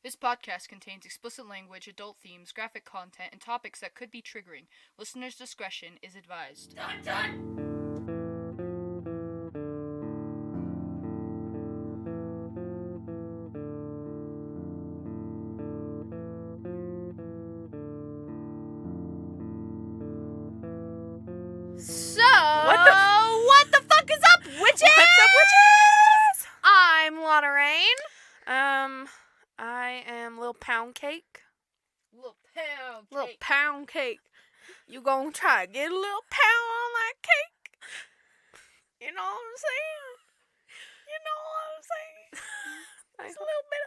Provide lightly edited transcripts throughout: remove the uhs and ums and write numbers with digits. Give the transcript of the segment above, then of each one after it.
This podcast contains explicit language, adult themes, graphic content, and topics that could be triggering. Listener's discretion is advised. Dun dun! So, what the fuck is up, witches? What's up, witches? I'm Lana Rain. I am Lil Pound Cake. Little pound cake. You gonna try to get a little pound on that cake? You know what I'm saying? Just a little bit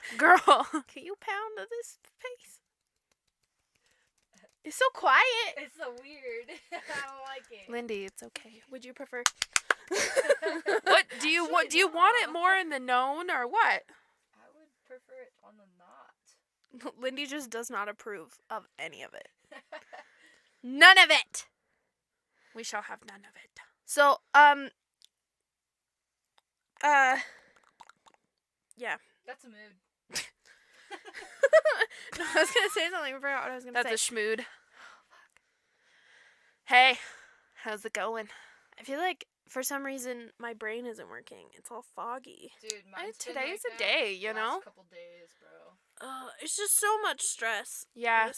of... Girl, can you pound to this pace? It's so quiet. It's so weird. I don't like it. Lindy, it's okay. Would you prefer... What do you want? Do you want it more in the known or what? I would prefer it on the not. Lindy just does not approve of any of it. None of it. We shall have none of it. So, yeah. That's a mood. No, I was gonna say something. I forgot what I was gonna say. That's a schmood. Hey, how's it going? I feel like for some reason my brain isn't working. It's all foggy. Dude, mine's been Today's like a that day, you the know? last couple days, bro. It's just so much stress. Yeah.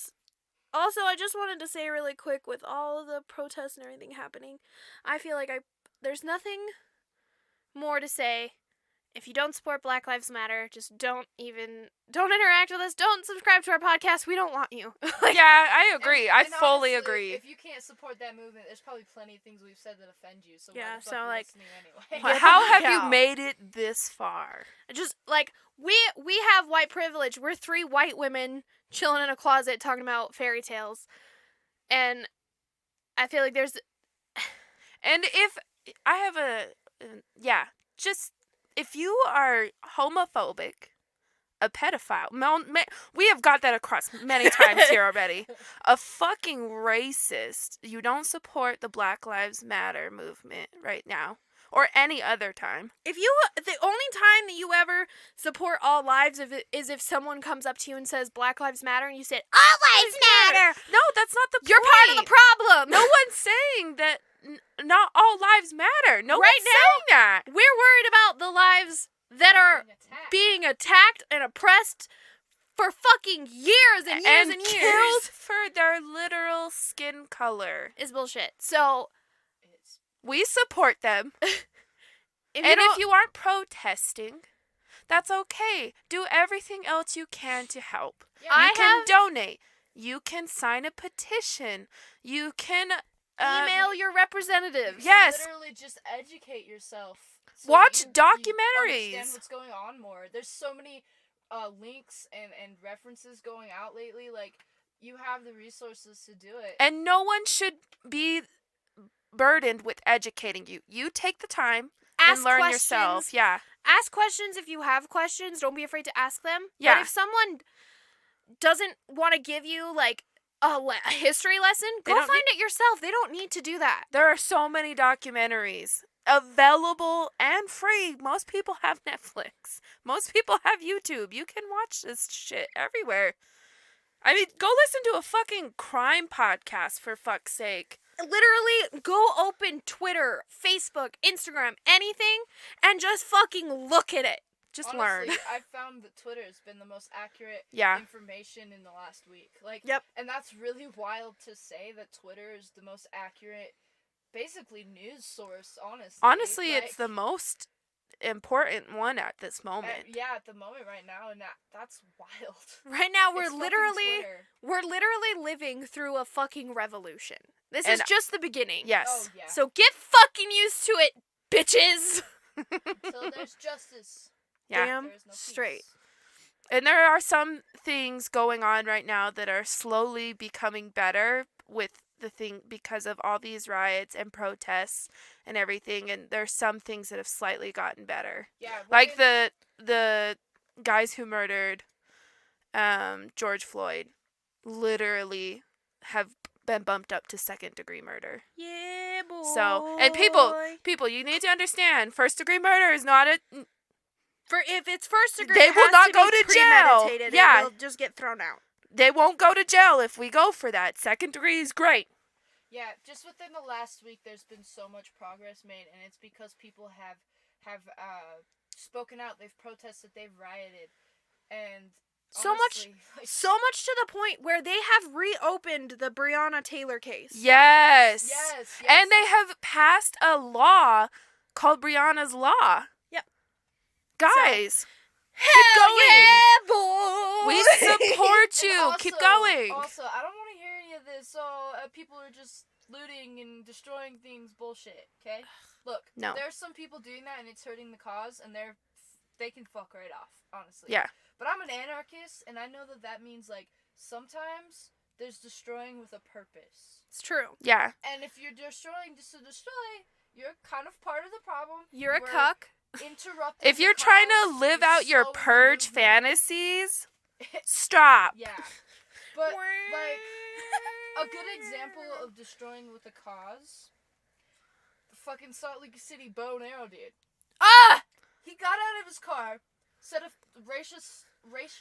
Also, I just wanted to say really quick, with all of the protests and everything happening, I feel like there's nothing more to say. If you don't support Black Lives Matter, just don't interact with us. Don't subscribe to our podcast. We don't want you. Yeah, I agree. I And fully honestly, agree. If you can't support that movement, there's probably plenty of things we've said that offend you. So Yeah, why the fuck so, are you like, listening anyway? Get How the have fuck you out. made it this far? Just like we have white privilege. We're 3 white women chilling in a closet talking about fairy tales, and I feel like there's... And if I have just if you are homophobic, a pedophile, we have got that across many times here already, a fucking racist, you don't support the Black Lives Matter movement right now, or any other time. the only time that you ever support all lives is if someone comes up to you and says Black Lives Matter, and you said all lives matter. No, that's not the point. You're part of the problem. No one's saying that not all lives matter. No Right one's saying that. We're worried about the lives that are being attacked and oppressed for fucking years and years and years. Killed for their literal skin color. Is bullshit. So We support them. if If you aren't protesting, that's okay. Do everything else you can to help. Yeah. You can donate. You can sign a petition. You can email your representatives. Yes. Literally just educate yourself. So Watch you documentaries. understand what's going on more. There's so many links and references going out lately. Like, you have the resources to do it. And no one should be burdened with educating you. You take the time and learn questions. yourself. Yeah. Ask questions if you have questions. Don't be afraid to ask them. Yeah. But if someone doesn't want to give you, like, a history lesson, They go don't find it yourself. They don't need to do that. There are so many documentaries available and free. Most people have Netflix. Most people have YouTube. You can watch this shit everywhere. I mean, go listen to a fucking crime podcast, for fuck's sake. Literally, go open Twitter, Facebook, Instagram, anything, and just fucking look at it. Just Honestly, learn. I've found that Twitter has been the most accurate Yeah. information in the last week. Like, Yep. And that's really wild to say that Twitter is the most accurate, basically, news source, honestly. Honestly, Like, it's the most important one at this moment. at the moment right now, and that's wild. Right now, It's fucking Twitter. we're literally living through a fucking revolution. This And- is just the beginning. Yes. Oh, yeah. So get fucking used to it, bitches. Until there's justice. Yeah. Damn There is no peace. straight. And there are some things going on right now that are slowly becoming better with because of all these riots and protests and everything, and there's some things that have slightly gotten better. Yeah. Like the guys who murdered George Floyd literally have been bumped up to second-degree murder. Yeah, boy. So, and people, you need to understand, first-degree murder is not a... For if it's first degree, They it will has not to go be to jail. premeditated. Yeah. It will just get thrown out. They won't go to jail if we go for that. Second degree is great. Yeah, just within the last week, there's been so much progress made, and it's because people have spoken out. They've protested. They've rioted, and So honestly, So much to the point where they have reopened the Breonna Taylor case. Yes. Yes. And they have passed a law called Breonna's Law. Yep. Guys, Hell going. yeah, boy! we support And you. also, Keep going. Also, I don't want to hear any of this. People are just looting and destroying things. Bullshit. Okay. Look. No. There's some people doing that, and it's hurting the cause, and they can fuck right off. Honestly. Yeah. But I'm an anarchist, and I know that means, like, sometimes there's destroying with a purpose. It's true. Yeah. And if you're destroying just to destroy, you're kind of part of the problem. You're a We're cuck. Interrupting If you're the trying to cause, live you're out your slowing the purge movement. fantasies, stop. Yeah. But, like, a good example of destroying with a cause, the fucking Salt Lake City bow and arrow dude. Ah! He got out of his car, said a racial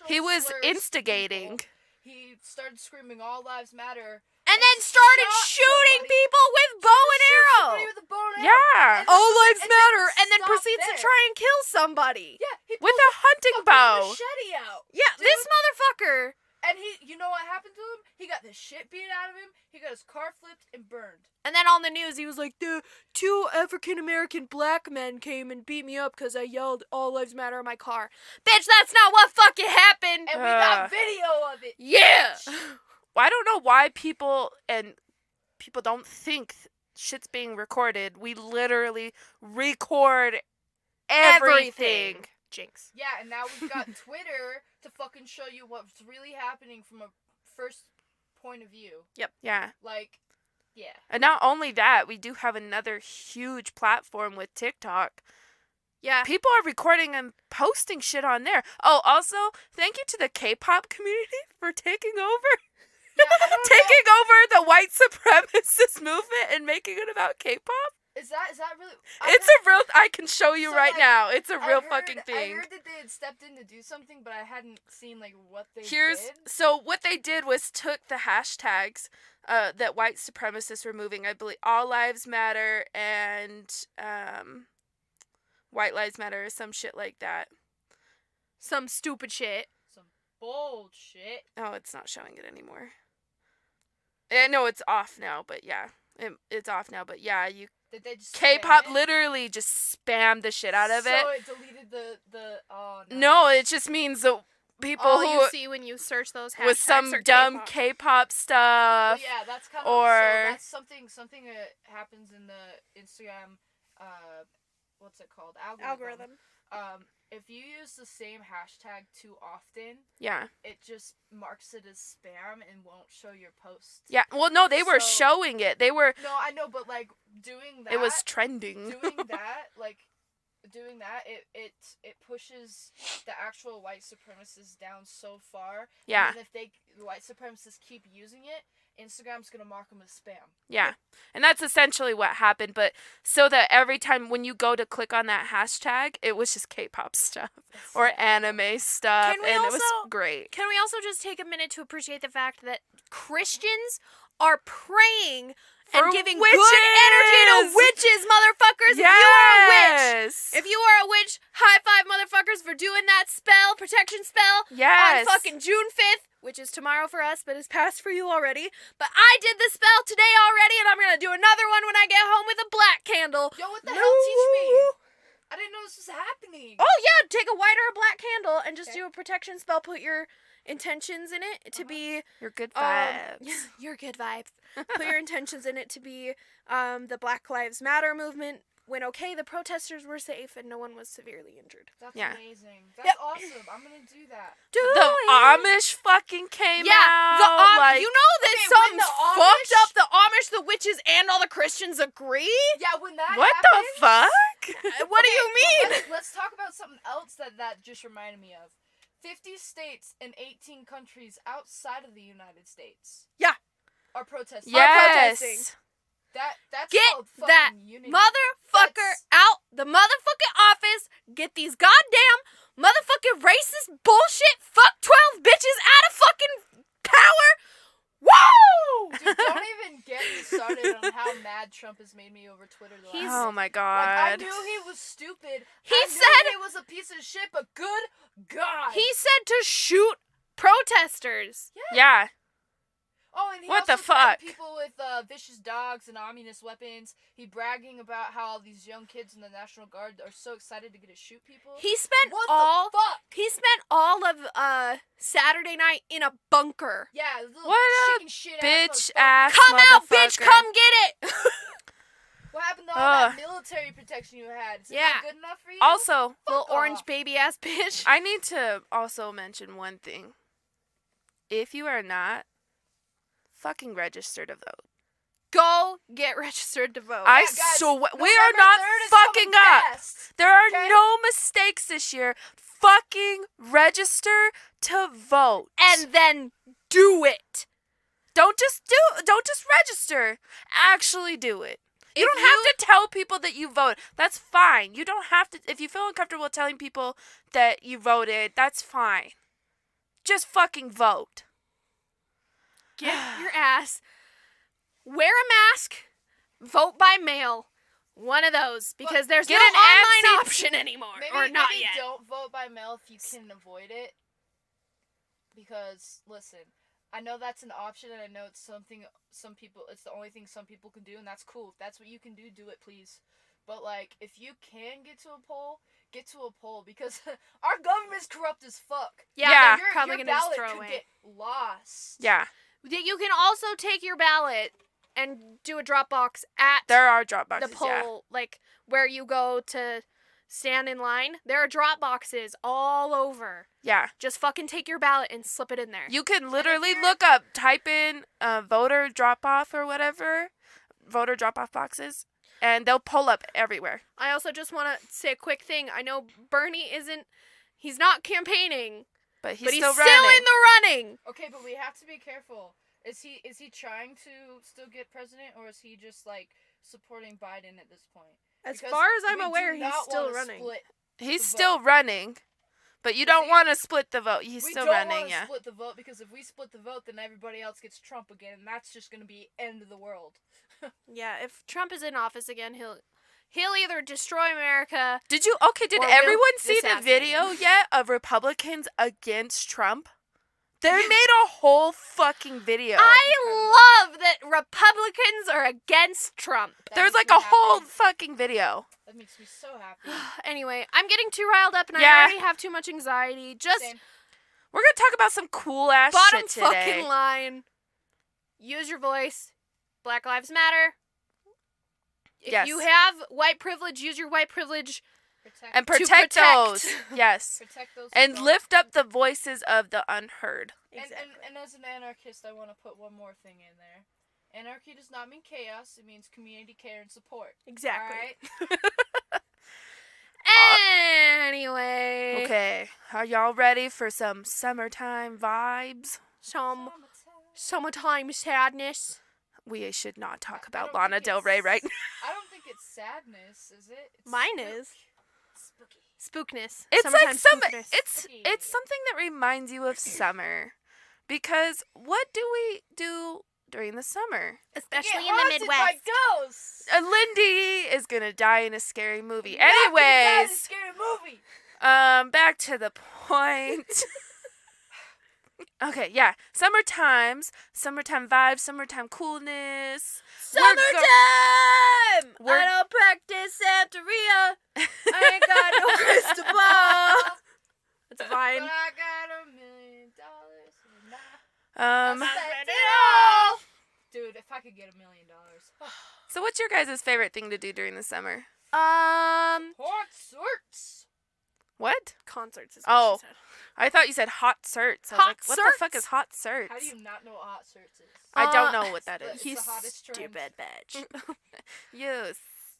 He was slurs to instigating. people. He started screaming, "All lives matter." And then started shot shooting somebody. people with bow and Shoot arrow. somebody with a bow and arrow. Yeah. And All then- lives and then matter, and then stop proceeds to there. try and kill somebody. Yeah, he With pulls a hunting fucking bow. machete out. Yeah, Dude. this motherfucker. And you know what happened to him? He got the shit beat out of him. He got his car flipped and burned. And then on the news, he was like, the 2 African-American black men came and beat me up because I yelled, "All lives matter" in my car. Bitch, that's not what fucking happened. And we got video of it. Yeah. I don't know why people don't think shit's being recorded. We literally record everything. Jinx. Yeah, and now we've got Twitter to fucking show you what's really happening from a first point of view. Yeah. Like, yeah. And not only that, we do have another huge platform with TikTok. Yeah. People are recording and posting shit on there. Oh, also, thank you to the K-pop community for taking over. Yeah, I don't know. Taking over the white supremacist movement and making it about K-pop. Is that really? It's a real... I can show you So, right like, now. It's a I real heard- fucking thing. I heard that they had stepped in to do something, but I hadn't seen, like, what they Here's did. so what they did was took the hashtags that white supremacists were moving. I believe All Lives Matter and White Lives Matter or some shit like that. Some stupid shit. Some bullshit. Oh, it's not showing it anymore. I know it's off now, but yeah, it's off now. But yeah, you Did they just K-pop spam it? literally just spammed the shit out of So it. it deleted the oh no. No, it just means the people All who you see when you search those hashtags with some are dumb K-pop. K-pop stuff. Well, yeah, that's kind or- of so that's something that happens in the Instagram what's it called? Algorithm. If you use the same hashtag too often, Yeah. it just marks it as spam and won't show your posts. Yeah. Well, no, they were So- showing it. They were. No, I know, but like doing that It was trending. doing that, it pushes the actual white supremacists down so far. Yeah. And if the white supremacists keep using it, Instagram's gonna mark them as spam. Yeah. And that's essentially what happened. But so that every time when you go to click on that hashtag, it was just K-pop stuff or anime stuff. Can we and it was also- great. Can we also just take a minute to appreciate the fact that Christians are praying For and giving witches! good energy to witches, motherfuckers? If you are a witch, Yes. if you are a witch, high five, motherfuckers, for doing that spell, protection spell, Yes. on fucking June 5th, which is tomorrow for us, but is past for you already. But I did the spell today already, and I'm gonna do another one when I get home with a black candle. Yo, what the hell? Teach me. I didn't know this was happening. Oh yeah, take a white or a black candle and just Okay. do a protection spell. Put your intentions in it to be Your good vibes. yeah, your good vibes. Put your intentions in it to be the Black Lives Matter movement. When the protesters were safe and no one was severely injured. That's Yeah. amazing. That's Yep. awesome. I'm gonna do that. Do The it. Amish fucking came Yeah, out. like, you know that Okay, when something's the Amish- fucked up. The Amish, the witches, and all the Christians agree. Yeah, when that what happens, the fuck? What do Okay, you mean? Let's talk about something else that just reminded me of. 50 states and 18 countries outside of the United States. Yeah. are protesting. Yes. That's Get called fucking that unity. motherfucker out the motherfucking office. Get these goddamn motherfucking racist bullshit fuck 12 bitches out of fucking power. Woo! Dude, don't even get me started on how mad Trump has made me over Twitter the last Oh day. my Like, God. I knew he was stupid. He I said knew he was a piece of shit, but good God. he said to shoot protesters. Yeah. Oh, and he What also the fuck? threatened people with vicious dogs and ominous weapons. He bragging about how all these young kids in the National Guard are so excited to get to shoot people. He spent What all the fuck? he spent all of Saturday night in a bunker. Yeah, little What a chicken shit bitch motherfucker. ass Come out, bitch! motherfucker. Come get it. What happened to all that military protection you had? Is it Yeah. not good enough for you? Also, Little Fuck orange off. baby ass bitch. I need to also mention one thing. If you are not, fucking register to vote. Go get registered to vote. I Yeah, guys, so we are November not 3rd is fucking coming up. fast. There are okay? no mistakes this year. Fucking register to vote. and then do it. Don't just register. Actually do it. You If don't have to tell people that you voted. That's fine. You don't have to. If you feel uncomfortable telling people that you voted, that's fine. Just fucking vote. Get your ass. Wear a mask. Vote by mail. One of those, because there's get no an online absentee- option anymore, Maybe, or not maybe yet. don't vote by mail if you can avoid it. Because listen, I know that's an option, and I know it's something it's the only thing some people can do, and that's cool. If that's what you can do, do it, please. But like, if you can get to a poll, get to a poll, because our government's corrupt as fuck. Yeah. Your, probably your gonna just ballot throw could away. get lost. Yeah, You can also take your ballot and do a drop box at there are drop boxes. the poll, Yeah. like where you go to stand in line. There are drop boxes all over. Yeah. Just fucking take your ballot and slip it in there. You can literally you're- look up, type in voter drop off or whatever, voter drop off boxes, and they'll pull up everywhere. I also just want to say a quick thing. I know Bernie he's not campaigning, But he's but he's still still running. in the running. Okay, but we have to be careful. Is he trying to still get president, or is he just like supporting Biden at this point? As Because far as I'm we do aware, he's not still wanna running. split He's the still vote. running, but you Is don't he? want to split the vote. He's We still don't running, want to yeah. split the vote, because if we split the vote, then everybody else gets Trump again, and that's just gonna be end of the world. Yeah, if Trump is in office again, he'll either destroy America. Did Or will everyone see the assassinate video him. yet of Republicans against Trump? They made a whole fucking video. I love that Republicans are against Trump. That There's makes like me a whole happy. fucking video. That makes me so happy. Anyway, I'm getting too riled up, and Yeah. I already have too much anxiety. Just Same. We're gonna talk about some cool ass bottom shit today. fucking line. Use your voice. Black Lives Matter. If Yes. you have white privilege, use your white privilege. And To protect protect. those. Yes. protect those. And who don't. lift up the voices of the unheard. And as an anarchist, I want to put one more thing in there. Anarchy does not mean chaos. It means community care and support. Exactly. Alright? Anyway. Okay. Are y'all ready for some summertime vibes? Some summertime sadness. We should not talk I about don't Lana think Del it's- Rey right now. I don't think it's sadness, is it? It's Mine is. Spooky. Spookness. It's like Summertime summer. spookness. It's something that reminds you of summer, because what do we do during the summer? Especially Get in the haunted Midwest. by ghosts. Lindy is gonna die in a scary movie. Not gonna die in a Anyways, scary movie. back to the point. Okay, yeah, summertime vibes, summertime coolness. Summertime! We're- I don't practice Santeria. I ain't got no crystal ball. That's But fine. I got $1 million. And I Um, spent it all. Dude, if I could get $1 million. so what's your guys' favorite thing to do during the summer? Concerts. What? Concerts is Oh. what she said. I thought you said hot certs. I was Hot like, what the fuck certs? is hot certs? How do you not know what hot certs is? I don't know what that It's is. the hottest trend. Stupid bitch. You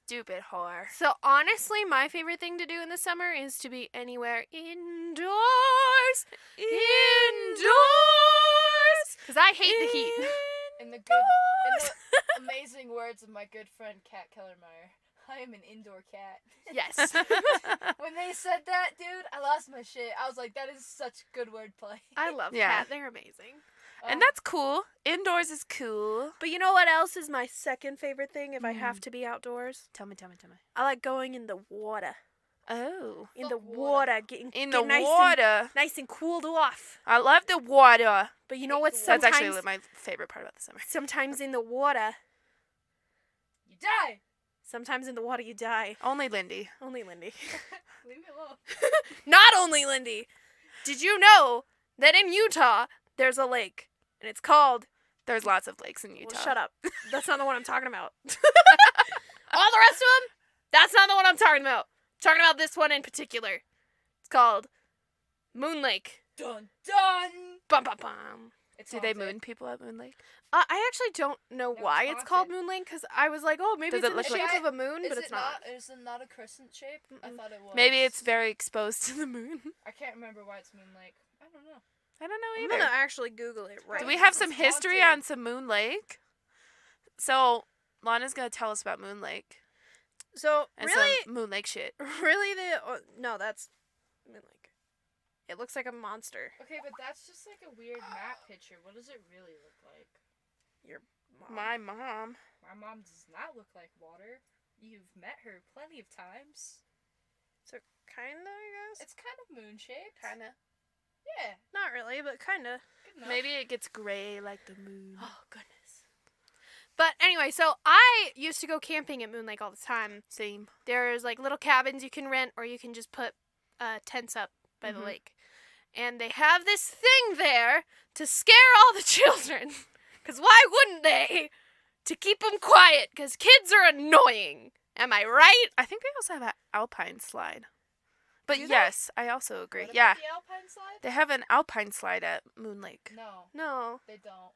stupid whore. So honestly, my favorite thing to do in the summer is to be anywhere indoors. Indoors. Because I hate the heat. In the amazing words of my good friend Kat Kellermeyer, I am an indoor cat. Yes. When they said that, dude, I lost my shit. I was like, that is such good wordplay. I love Yeah. cat. They're amazing. And that's cool. Indoors is cool. But you know what else is my second favorite thing if I have to be outdoors? Tell me. I like going in the water. Oh. In Fuck the water. water. Getting In get the nice water. nice and cooled off. I love the water. But you know what? That's Sometimes, actually my favorite part about the summer. sometimes in the water, You die! sometimes in the water you die. Only Lindy. Only Lindy. Leave me alone. Not only Lindy. Did you know that in Utah there's a lake and it's called? There's lots of lakes in Utah. Well, shut up. That's not the one I'm talking about. All the rest of them, that's not the one I'm talking about. I'm talking about this one in particular. It's called Moon Lake. Dun dun! Bum bum bum. It's Do they haunted. moon people at Moon Lake? I actually don't know No, why it's it's called haunted. Moon Lake because I was like, oh, maybe Does it's it in the look shape like- of a moon, Is but it it's not. Is it not a crescent shape? I thought it was. Maybe it's very exposed to the moon. I can't remember why it's Moon Lake. I don't know. I don't know I'm either. gonna actually Google it right Do we now. have some It's history haunted. on some Moon Lake? So, Lana's going to tell us about Moon Lake. So And really, some Moon Lake shit. really no, that's Moon Lake. It looks like a monster. Okay, but that's just like a weird map picture. What does it really look like? Your mom. My mom. My mom does not look like water. You've met her plenty of times. So kinda, I guess. It's kind of moon shaped. Kinda. Yeah. Not really, but kinda. Good enough. Maybe it gets gray like the moon. Oh goodness. But anyway, so I used to go camping at Moon Lake all the time. Same. There's like little cabins you can rent, or you can just put tents up by the Mhm. lake. And they have this thing there to scare all the children. Because why wouldn't they? To keep them quiet, because kids are annoying. Am I right? I think they also have an alpine slide. But Do they? yes, I also agree. What Yeah. about the Alpine slide? They have an alpine slide at Moon Lake. No, No. they don't.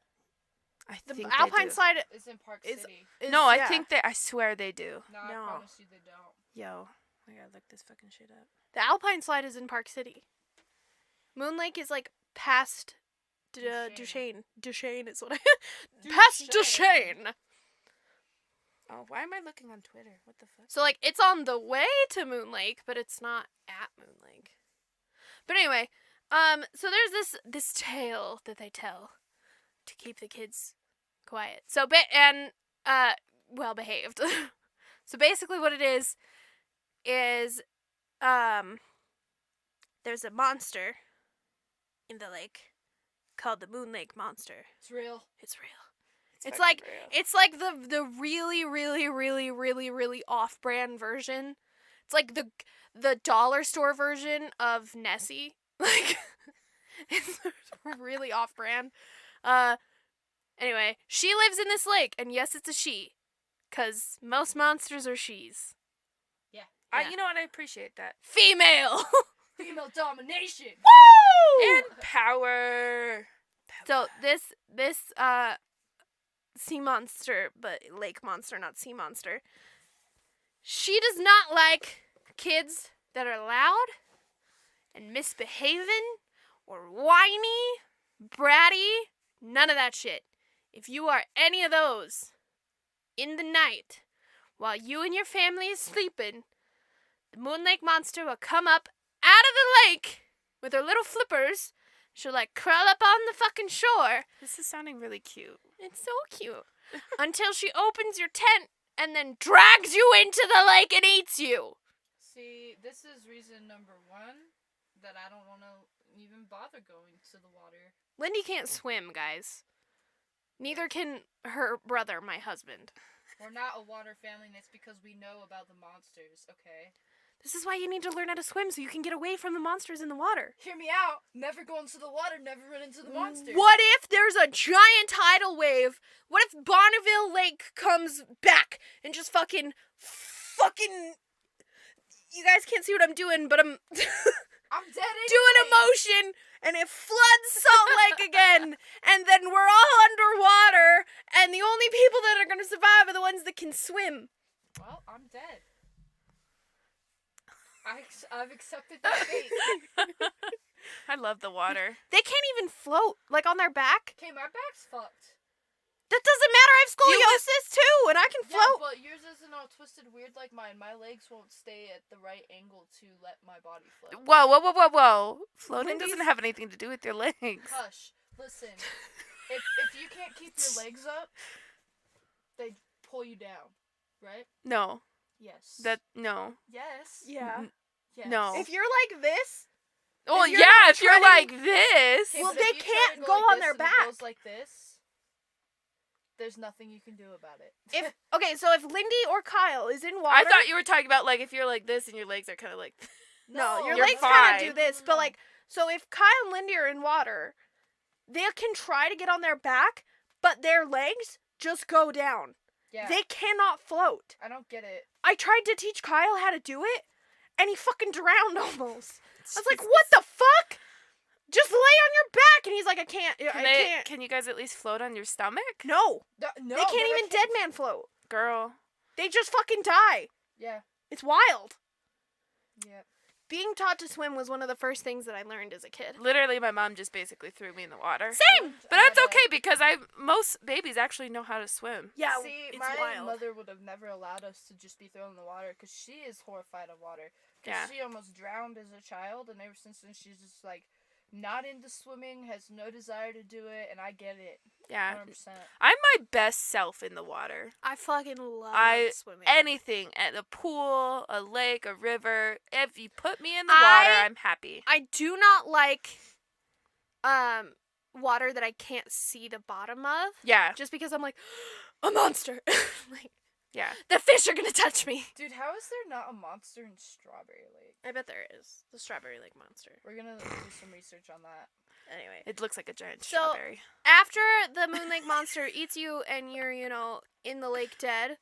I The think Alpine they do. slide It's in Park Is- City. is... No, I yeah. think they. I swear they do. No, No. I promise you they don't. Yo, I gotta look this fucking shit up. The Alpine slide is in Park City. Moon Lake is like past Duchesne. Duchesne is what I... past Duchesne. Duchesne. Oh, why am I looking on Twitter? What the fuck? So, like, it's on the way to Moon Lake, but it's not at Moon Lake. But anyway, so there's this tale that they tell to keep the kids quiet. So, well behaved. So basically what it is, there's a monster in the lake called the Moon Lake Monster. It's real. It's real. It's It's like fucking real. it's like the really really really really really off-brand version. It's like the dollar store version of Nessie. Like it's really off-brand. Anyway, she lives in this lake, and yes, it's a she, cause most monsters are she's. Yeah. Yeah. You know what? I appreciate that. Female. Female domination. Woo! And power. So this sea monster, but lake monster, not sea monster. She does not like kids that are loud and misbehaving or whiny, bratty, none of that shit. If you are any of those in the night while you and your family is sleeping, the Moon Lake Monster will come up out of the lake with her little flippers. She'll like crawl up on the fucking shore. This is sounding really cute. It's so cute. Until she opens your tent and then drags you into the lake and eats you. See, this is reason number one that I don't want to even bother going to the water. Lindy can't swim, guys. Neither can her brother, my husband. We're not a water family, and it's because we know about the monsters, okay? This is why you need to learn how to swim so you can get away from the monsters in the water. Hear me out. Never go into the water, never run into the monsters. What if there's a giant tidal wave? What if Bonneville Lake comes back and just fucking... You guys can't see what I'm doing, but I'm I'm dead doing a anyways. motion, and it floods Salt Lake again, and then we're all underwater, and the only people that are going to survive are the ones that can swim. Well, I'm dead. I've accepted that fate. I love the water. They can't even float, like on their back. Okay, my back's fucked. That doesn't matter. I have You scoliosis too, and I can Yeah, float. but yours isn't all twisted weird like mine. My legs won't stay at the right angle to let my body float. Whoa. Floating Lindy's- doesn't have anything to do with your legs. Hush. Listen. If you can't keep your legs up, they pull you down, right? No. Yes. No. Yes. Yeah. Yes. No. If you're like this, Well, you're yeah, not if you're treading- like this. Okay, Well, but if they you try can't to go like on this their and back. It goes like this. There's nothing you can do about it. if okay, so if Lindy or Kyle is in water, I thought you were talking about like if you're like this and your legs are kind of like. no, your You're legs kind of do fine. this, but like, so if Kyle and Lindy are in water, they can try to get on their back, but their legs just go down. Yeah. They cannot float. I don't get it. I tried to teach Kyle how to do it, and he fucking drowned almost. I was like, what the fuck? Just lay on your back, and he's like, I can't. I can't. Can you guys at least float on your stomach? No, No, they can't even dead man float. Girl. They just fucking die. Yeah. It's wild. Yeah. Being taught to swim was one of the first things that I learned as a kid. Literally, my mom just basically threw me in the water. Same. But that's okay because most babies actually know how to swim. Yeah, See, it's my wild. mother would have never allowed us to just be thrown in the water because she is horrified of water. 'Cause Yeah. she almost drowned as a child, and ever since then she's just like not into swimming, has no desire to do it, and I get it. Yeah. 100%. I'm my best self in the water. I fucking love I- swimming. Anything at a pool, a lake, a river. If you put me in the water, I'm happy. I do not like water that I can't see the bottom of, Yeah. just because I'm like a monster. Like, Yeah. the fish are gonna touch me. Dude, how is there not a monster in Strawberry Lake? I bet there is the strawberry lake monster. We're gonna do some research on that. Anyway, It looks like a giant So- strawberry. after the moon lake monster eats you and you're in the lake dead,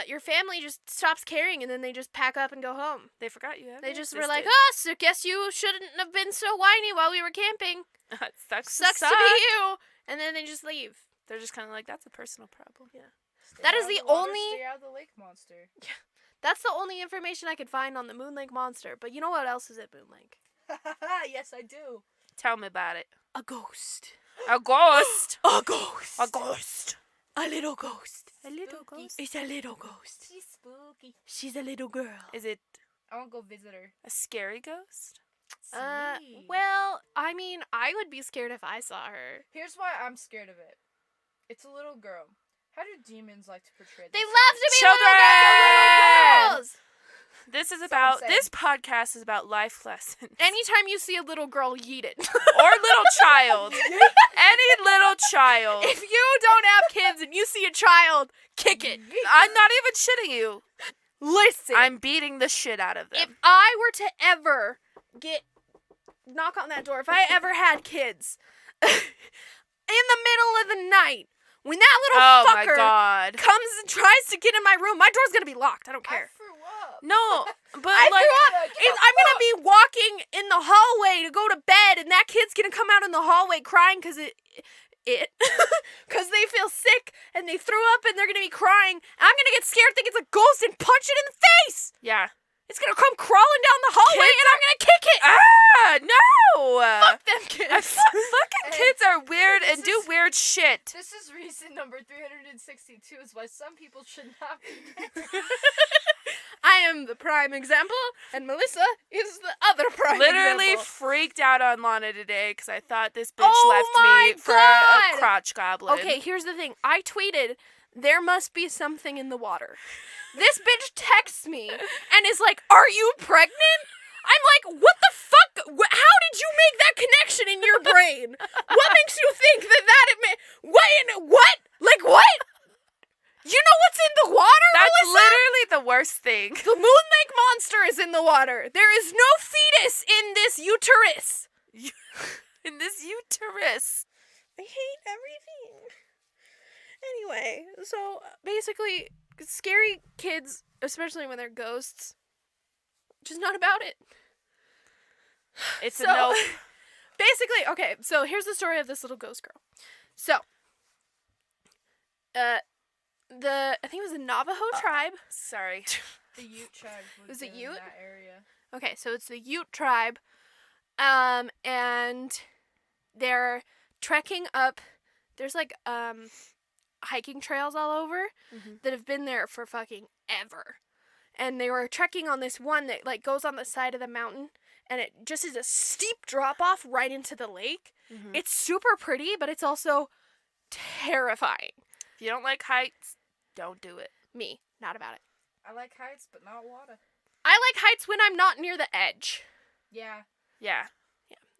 your family just stops caring and then they just pack up and go home. They forgot you had They it. just were like, Existed. oh, so guess you shouldn't have been so whiny while we were camping. It sucks Sucks to to suck. be you. And then they just leave. They're just kind of like, that's a personal problem. Stay That out is of the water, only- Stay out of the lake monster. That's the only information I could find on the Moon Lake Monster. But you know what else is at Moon Lake? Yes, I do. Tell me about it. A ghost. A ghost. A ghost. A ghost. A little ghost. A little Spooky. ghost. It's a little ghost. She's spooky. She's a little girl. Is it I want to go visit her. a scary ghost? See. Well, I mean, I would be scared if I saw her. Here's why I'm scared of it. It's a little girl. How do demons like to portray They themselves? love to be Children! little girls. This is So about, sad. this podcast is about life lessons. Anytime you see a little girl, yeet it. Or little child. Any little child. If you don't have kids and you see a child, kick it. I'm not even shitting you. Listen. I'm beating the shit out of If them. I were to ever knock on that door, if I ever had kids, in the middle of the night, when that little Oh my fucker god. comes and tries to get in my room, my door's gonna be locked. I don't I care. threw up. No, but I like, threw up. I'm gonna be walking in the hallway to go to bed, and that kid's gonna come out in the hallway crying because because they feel sick and they threw up and they're gonna be crying. And I'm gonna get scared, think it's a ghost, and punch it in the face. yeah. It's gonna come crawling down the hallway, Kids and I'm gonna kick it. Ah, no. Fuck them kids. Fucking kids are weird This and do is- weird shit. This is reason number 362 is why some people should not be married. I am the prime example, and Melissa is the other prime Literally example. freaked out on Lana today because I thought this bitch Oh left my me for God. a crotch goblin. Okay, here's the thing. I tweeted, there must be something in the water. This bitch texts me and is like, are you pregnant? I'm like, what the fuck? How did you make that connection in your brain? What makes you think that it may... What? Like, what? You know what's in the water, That's Melissa? literally the worst thing. The Moon Lake Monster is in the water. There is no fetus in this uterus. In this uterus. I hate everything. Anyway, so basically, scary kids, especially when they're ghosts, just not about it. It's So- a nope. Basically, okay, so here's the story of this little ghost girl. So, I think it was the Navajo tribe. Sorry. The Ute tribe was Was it in Ute? that area. Okay, so it's the Ute tribe, and they're trekking up there's like hiking trails all over Mhm. that have been there for fucking ever. And they were trekking on this one that like goes on the side of the mountain, and it just is a steep drop off right into the lake. Mhm. It's super pretty, but it's also terrifying. If you don't like heights, don't do it. Me, not about it. I like heights, but not water. I like heights when I'm not near the edge. Yeah. Yeah.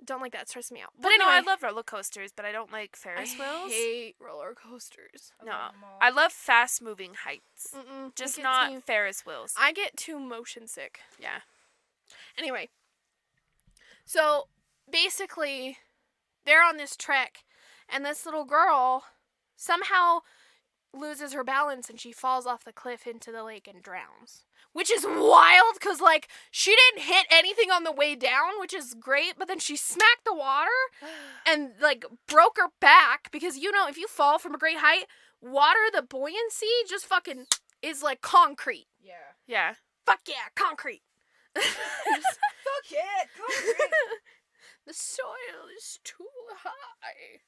Don't like that. Stresses me out. But But no, anyway, I love roller coasters, but I don't like Ferris wheels. I hate roller coasters. I No, love 'em all. I love fast-moving heights, Mm-mm, just it gets not me- Ferris wheels. I get too motion sick. Yeah. Anyway, so basically, they're on this trek, and this little girl somehow loses her balance and she falls off the cliff into the lake and drowns. Which is wild, because, like, she didn't hit anything on the way down, which is great, but then she smacked the water and, like, broke her back, because, you know, if you fall from a great height, water, the buoyancy just fucking is like concrete. Yeah. Yeah. Fuck yeah, concrete. Fuck it! Concrete! The soil is too high.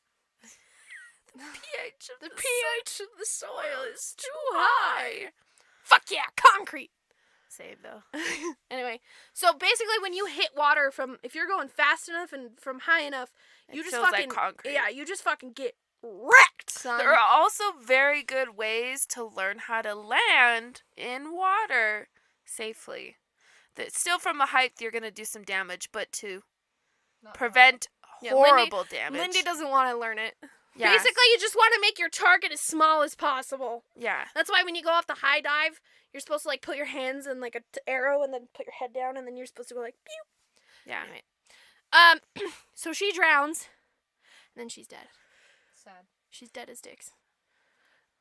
pH of The pH of the soil is too high. high. Fuck yeah, concrete. Same though. Anyway, so basically when you hit water from, if you're going fast enough and from high enough, It you just feels like fucking, concrete. yeah, you just fucking get wrecked, son. There are also very good ways to learn how to land in water safely. That still from a height you're gonna do some damage, but to Not prevent Yeah, horrible damage. Lindy doesn't want to learn it. Yeah. Basically, you just want to make your target as small as possible. Yeah. That's why when you go off the high dive, you're supposed to like put your hands in like a arrow and then put your head down, and then you're supposed to go like pew. Yeah. Anyway. So she drowns, and then she's dead. Sad. She's dead as dicks.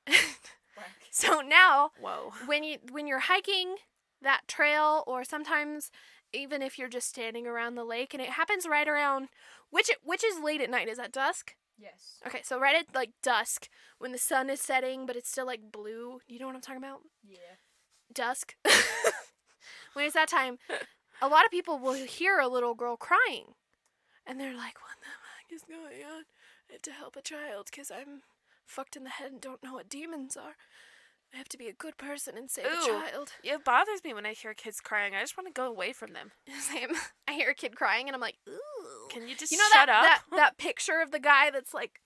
Whack. So now, Whoa. when you're hiking that trail, or sometimes even if you're just standing around the lake, and it happens right around, which is late at night. Is that dusk? Yes. Okay, so right at like dusk, when the sun is setting, but it's still like blue. You know what I'm talking about? Yeah. Dusk. When it's that time, a lot of people will hear a little girl crying, and they're like, "What the fuck is going on?" I have to help a child because I'm fucked in the head and don't know what demons are. I have to be a good person and save a Ooh. child. It bothers me when I hear kids crying. I just want to go away from them. Same. I hear a kid crying, and I'm like, "Ooh." Can you just You know shut that, up? that picture of the guy that's like,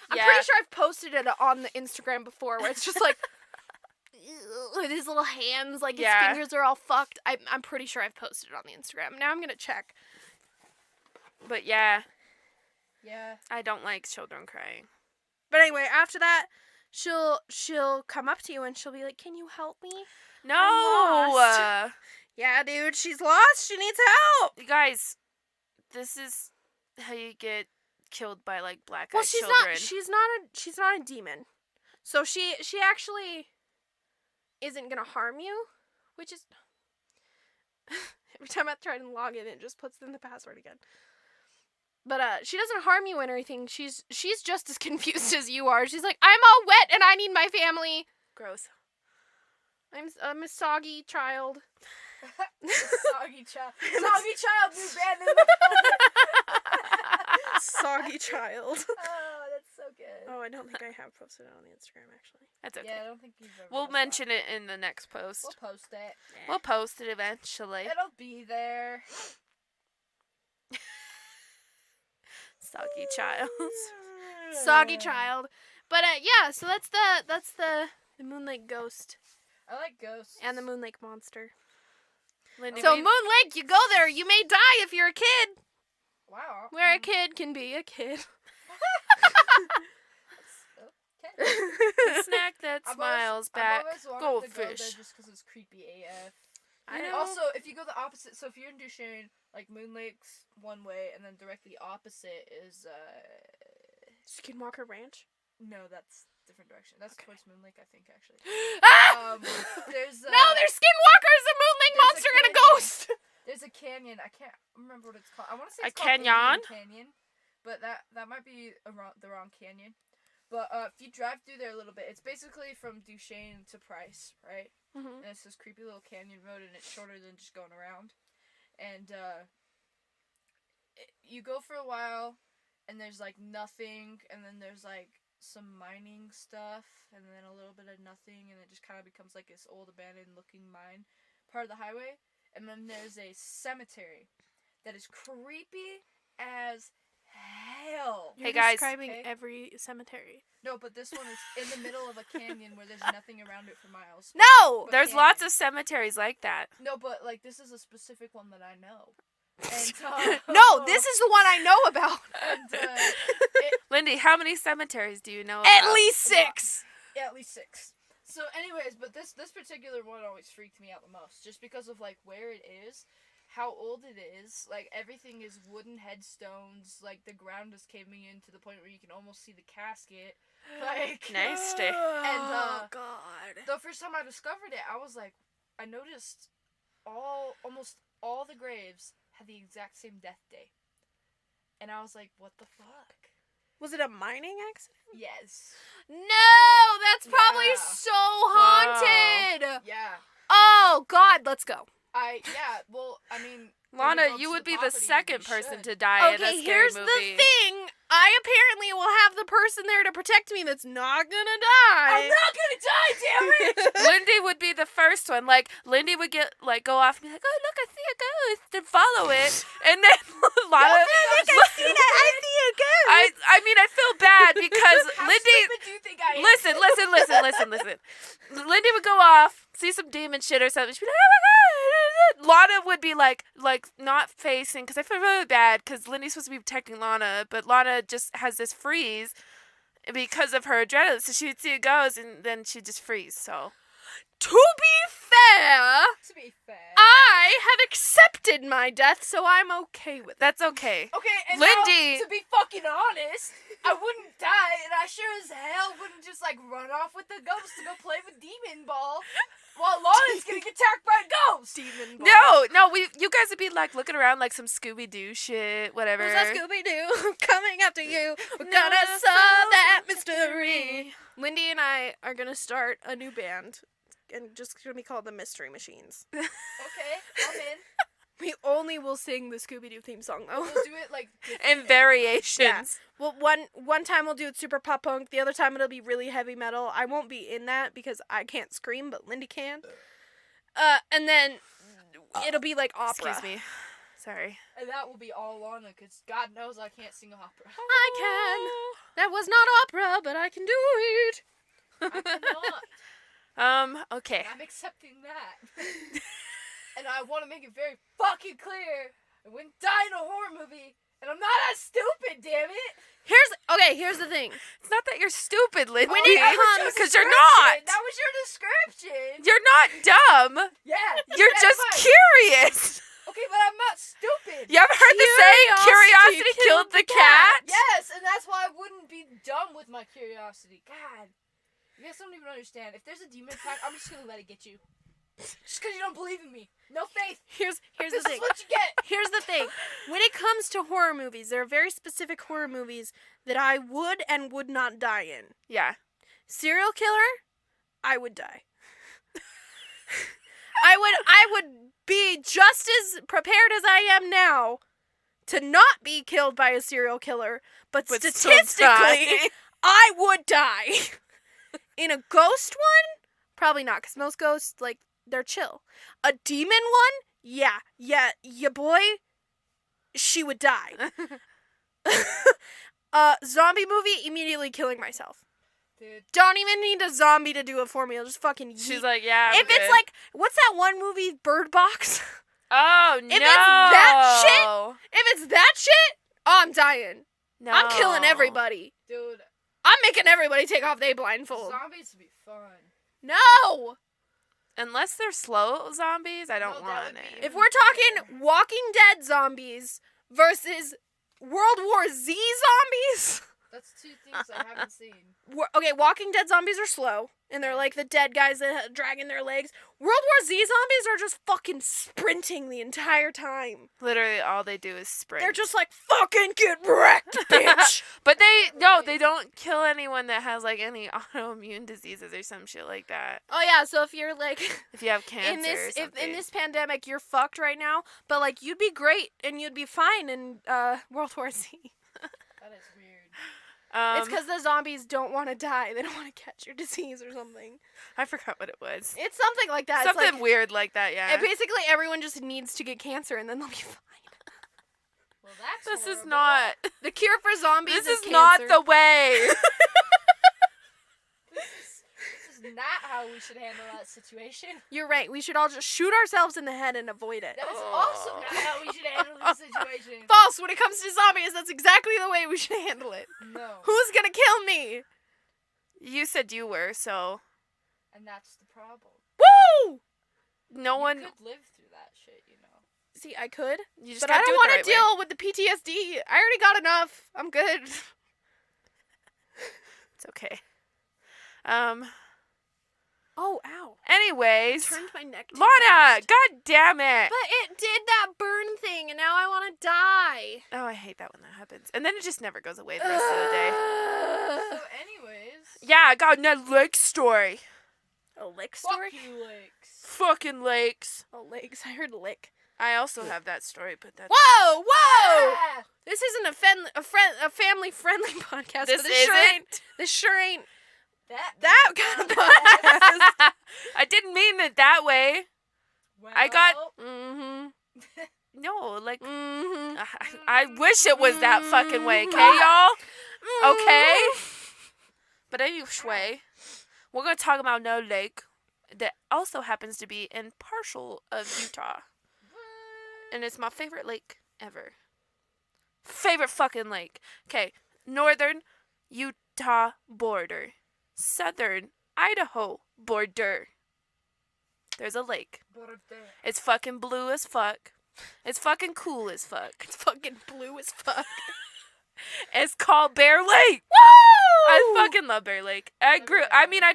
I'm Yeah. pretty sure I've posted it on the Instagram before, where it's just like with his little hands, like his Yeah. fingers are all fucked. I'm pretty sure I've posted it on the Instagram. Now I'm gonna check. But yeah, Yeah. I don't like children crying. But anyway, after that, she'll come up to you and she'll be like, "Can you help me?" No! lost. Yeah, dude, she's lost. She needs help. You guys, this is how you get killed by like black-eyed Well, she's children. she's not a demon. So she actually isn't gonna harm you, which is every time I try to log in, it just puts in the password again. But she doesn't harm you and everything. She's just as confused as you are. She's like, "I'm all wet and I need my family. Gross. I'm a soggy child." Soggy child. Soggy child, new band in the Soggy child. Oh, that's so good. Oh, I don't think I have posted it on the Instagram actually. That's okay. Yeah, I don't think you've ever. We'll posted mention it in the next that. post. We'll post it. We'll post it eventually. It'll be there. Soggy child. Soggy child. But yeah, so that's the Moon Lake ghost I like ghosts. and the Moon Lake monster. Lindy, So we- Moon Lake, you go there, you may die if you're a kid. Wow. Where a kid can be a kid. Okay. the snack that I've smiles back. I've always wanted to go there Goldfish. just because it's creepy AF. I And know. also, if you go the opposite, so if you're in Duchesne, like Moon Lake's one way, and then directly opposite is Skinwalker Ranch. no, that's different direction. That's Okay. towards Moon Lake, I think actually. Ah! There's No, there's Skinwalkers, a Moon Lake there's a monster, and a canyon. ghost. There's a canyon. I can't remember what it's called. I want to say A it's called canyon? Indian Canyon, but that might be the wrong canyon. But if you drive through there a little bit, it's basically from Duchesne to Price, right? Mm-hmm. And it's this creepy little canyon road, and it's shorter than just going around. And you go for a while, and there's like nothing, and then there's like some mining stuff, and then a little bit of nothing, and it just kind of becomes like this old abandoned looking mine part of the highway. And then there's a cemetery that is creepy as hell. You're Hey, guys. describing Okay. every cemetery. No, but this one is in the middle of a canyon where there's nothing around it for miles. No! But There's canyon. lots of cemeteries like that. No, but like this is a specific one that I know. And No, this is the one I know about. And Lindy, how many cemeteries do you know At about? least 6. yeah, at least 6. So, anyways, but this particular one always freaked me out the most, just because of like where it is, how old it is. Like everything is wooden headstones. Like the ground is caving in to the point where you can almost see the casket. Like Nasty. Oh, God. the first time I discovered it, I was like, I noticed almost all the graves had the exact same death day, and I was like, what the fuck? Was it a mining accident? Yes. No, that's probably Yeah. so haunted. Yeah. Oh, God, let's go. Well, I mean, Lana, when we you go would to be the property, second we person should. to die in a Okay, scary here's movie. the thing. I apparently will have the person there to protect me that's not gonna die. I'm not gonna die, damn it! Lindy would be the first one. Like, Lindy would get, like, go off and be like, oh, look, I see a ghost, and follow it. And then Lana... I see a ghost. I mean, I feel bad because How Lindy... stupid do you think I am? Listen. Lindy would go off, see some demon shit or something. She'd be like, oh my god. Lana would be like not facing, because I feel really bad because Lindy's supposed to be protecting Lana, but Lana just has this freeze because of her adrenaline. So she would see it goes and then she'd just freeze. So To be fair, To be fair. I have accepted my death, so I'm okay with it. that's okay. Okay, and Lindy- now, to be fucking honest, I wouldn't die, and I sure as hell wouldn't just like run off with the ghost to go play with Demon Ball while Lana's getting attacked by a ghost. Demon ball. No, you guys would be like looking around like some Scooby Doo shit, whatever. Who's that Scooby-Doo coming after you? We're Never gonna solve solve that the mystery. Lindy and I are gonna start a new band, and just gonna be called the Mystery Machines. Okay, I'm in. We only will sing the Scooby-Doo theme song, though. We'll do it like And variations. Well, one time we'll do it super pop punk. The other time it'll be really heavy metal. I won't be in that because I can't scream, but Lindy can. And then it'll be like opera. Excuse me. Sorry. And that will be all Lana, because God knows I can't sing opera. I can. That was not opera, but I can do it. I cannot. Okay. I'm accepting that. And I want to make it very fucking clear. I wouldn't die in a horror movie. And I'm not as stupid, damn it. Here's the thing. It's not that you're stupid, Lindy. When it That was comes- your because you're description. not. That was your description. You're not dumb. Yeah. You're that's just fine. curious. Okay, but I'm not stupid. You ever heard the saying, Curiosity curiosity killed the cat? Yes, and that's why I wouldn't be dumb with my curiosity. God. You guys don't even understand. If there's a demon attack, I'm just gonna let it get you. Just because you don't believe in me. No faith. Here's the This thing. is what you get. Here's the thing. When it comes to horror movies, there are very specific horror movies that I would and would not die in. Yeah. Serial killer, I would die. I would be just as prepared as I am now to not be killed by a serial killer, but But still statistically, die. I would die. In a ghost one, probably not, because most ghosts, like, they're chill. A demon one, yeah, your boy, she would die. Zombie movie, immediately killing myself. Dude. Don't even need a zombie to do it for me. I'll just fucking She's yeet. like, yeah, I'm If it's good. like, what's that one movie, Bird Box? Oh, no. if it's that If it's that shit, oh, I'm dying. No. I'm killing everybody. Dude, I'm making everybody take off their blindfold. zombies would be fun. No! Unless they're slow zombies, I don't No, that want would be- it. If we're talking Walking Dead zombies versus World War Z zombies. That's two things I haven't seen. Okay, Walking Dead zombies are slow, and they're like the dead guys that dragging their legs. World War Z zombies are just fucking sprinting the entire time. Literally, all they do is sprint. They're just like, fucking get wrecked, bitch. But they don't kill anyone that has like any autoimmune diseases or some shit like that. Oh yeah, so if you're like If you have cancer in this or if something. in this pandemic you're fucked right now, but like you'd be great and you'd be fine in World War Z. That is weird. It's because the zombies don't want to die. They don't want to catch your disease or something. I forgot what it was. It's something like that. Something it's like, weird like that, yeah. and basically, everyone just needs to get cancer and then they'll be fine. Well, that's This is horrible. not. The cure for zombies This is is not cancer. the way. This is not how we should handle that situation. You're right. We should all just shoot ourselves in the head and avoid it. That is also not how we should handle this situation. False. When it comes to zombies, that's exactly the way we should handle it. No. Who's gonna kill me? You said you were, so And that's the problem. Woo! no You one. could live through that shit, you know. See, I could, You just but gotta I do don't it want the to right way. deal with the PTSD. I already got enough. I'm good. It's okay. Oh, ow! Anyways, Turned my neck. Too Lana, fast. god damn it! But it did that burn thing, and now I want to die. Oh, I hate that when that happens, and then it just never goes away the rest of the day. So, anyways. Yeah, I got a lake story. A lick Fuck story? you, Lakes. Fucking lakes. Oh, legs. I heard lick. I also have that story, but that's Whoa! Whoa! Ah! This isn't a family-friendly podcast. This but this sure isn't? ain't. This sure ain't That kind of podcast. I didn't mean it that way. Well, I got- Mm-hmm. No, like Mm-hmm. I wish it was that fucking way, okay, y'all? Okay. But anyway, we're gonna talk about no lake that also happens to be in partial of Utah, and it's my favorite lake ever. Favorite fucking lake. Okay, northern Utah border, southern Idaho border. There's a lake. It's fucking blue as fuck. It's fucking cool as fuck. It's fucking blue as fuck. It's called Bear Lake. Woo! I fucking love Bear Lake. I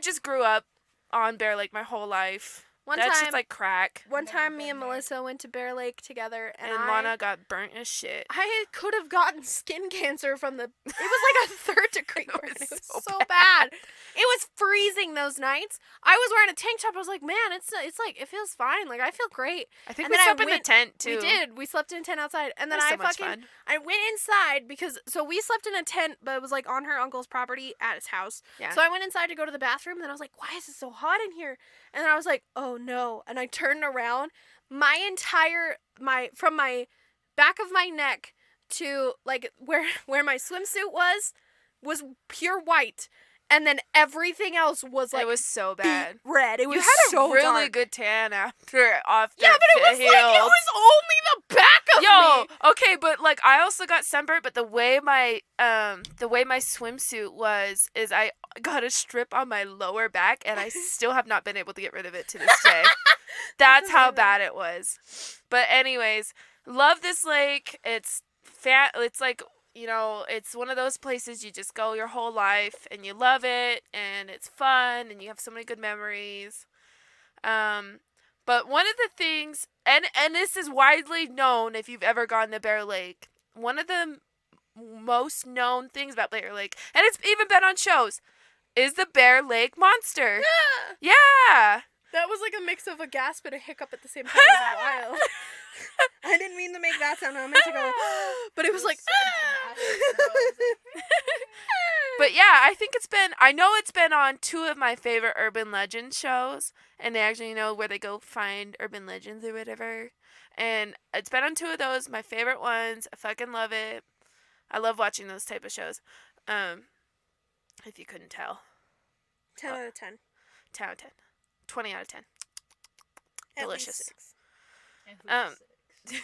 just grew up on Bear Lake my whole life. One That's time, just like crack. one Never time, me been and there. Melissa went to Bear Lake together, and Lana got burnt as shit. I could have gotten skin cancer from the. It was like a third-degree burn. was It was so so bad. It was freezing those nights. I was wearing a tank top. I was like, man, it's like it feels fine. Like I feel great. I think And we then I slept in the went- tent too. We did. We slept in a tent outside, and then That was I so much fucking fun. I went inside because we slept in a tent, but it was like on her uncle's property at his house. Yeah. So I went inside to go to the bathroom, and then I was like, why is it so hot in here? And then I was like, oh no. And I turned around. From my back of my neck to like where my swimsuit was pure white. And then everything else was like it was so beet bad. red. It was You had so a really dark. good tan after off Yeah, that but it was like it healed. was only the back of Yo, me. okay, but like I also got sunburnt, but the way my swimsuit was is I got a strip on my lower back and I still have not been able to get rid of it to this day. That's how amazing. bad it was. But anyways, love this lake. It's like, you know, it's one of those places you just go your whole life and you love it and it's fun and you have so many good memories. But one of the things, and this is widely known if you've ever gone to Bear Lake, one of the most known things about Bear Lake, and it's even been on shows, is the Bear Lake Monster. Yeah. Yeah. That was like a mix of a gasp and a hiccup at the same time. It was wild. I didn't mean to make that sound. I meant to go, but it was like. But yeah, I know it's been on two of my favorite urban legend shows, and they actually know where they go find urban legends or whatever. And it's been on two of those, my favorite ones. I fucking love it. I love watching those type of shows. If you couldn't tell. 10 out of 10. 10 out of 10. 20 out of 10. At Delicious. least 6. And who's six?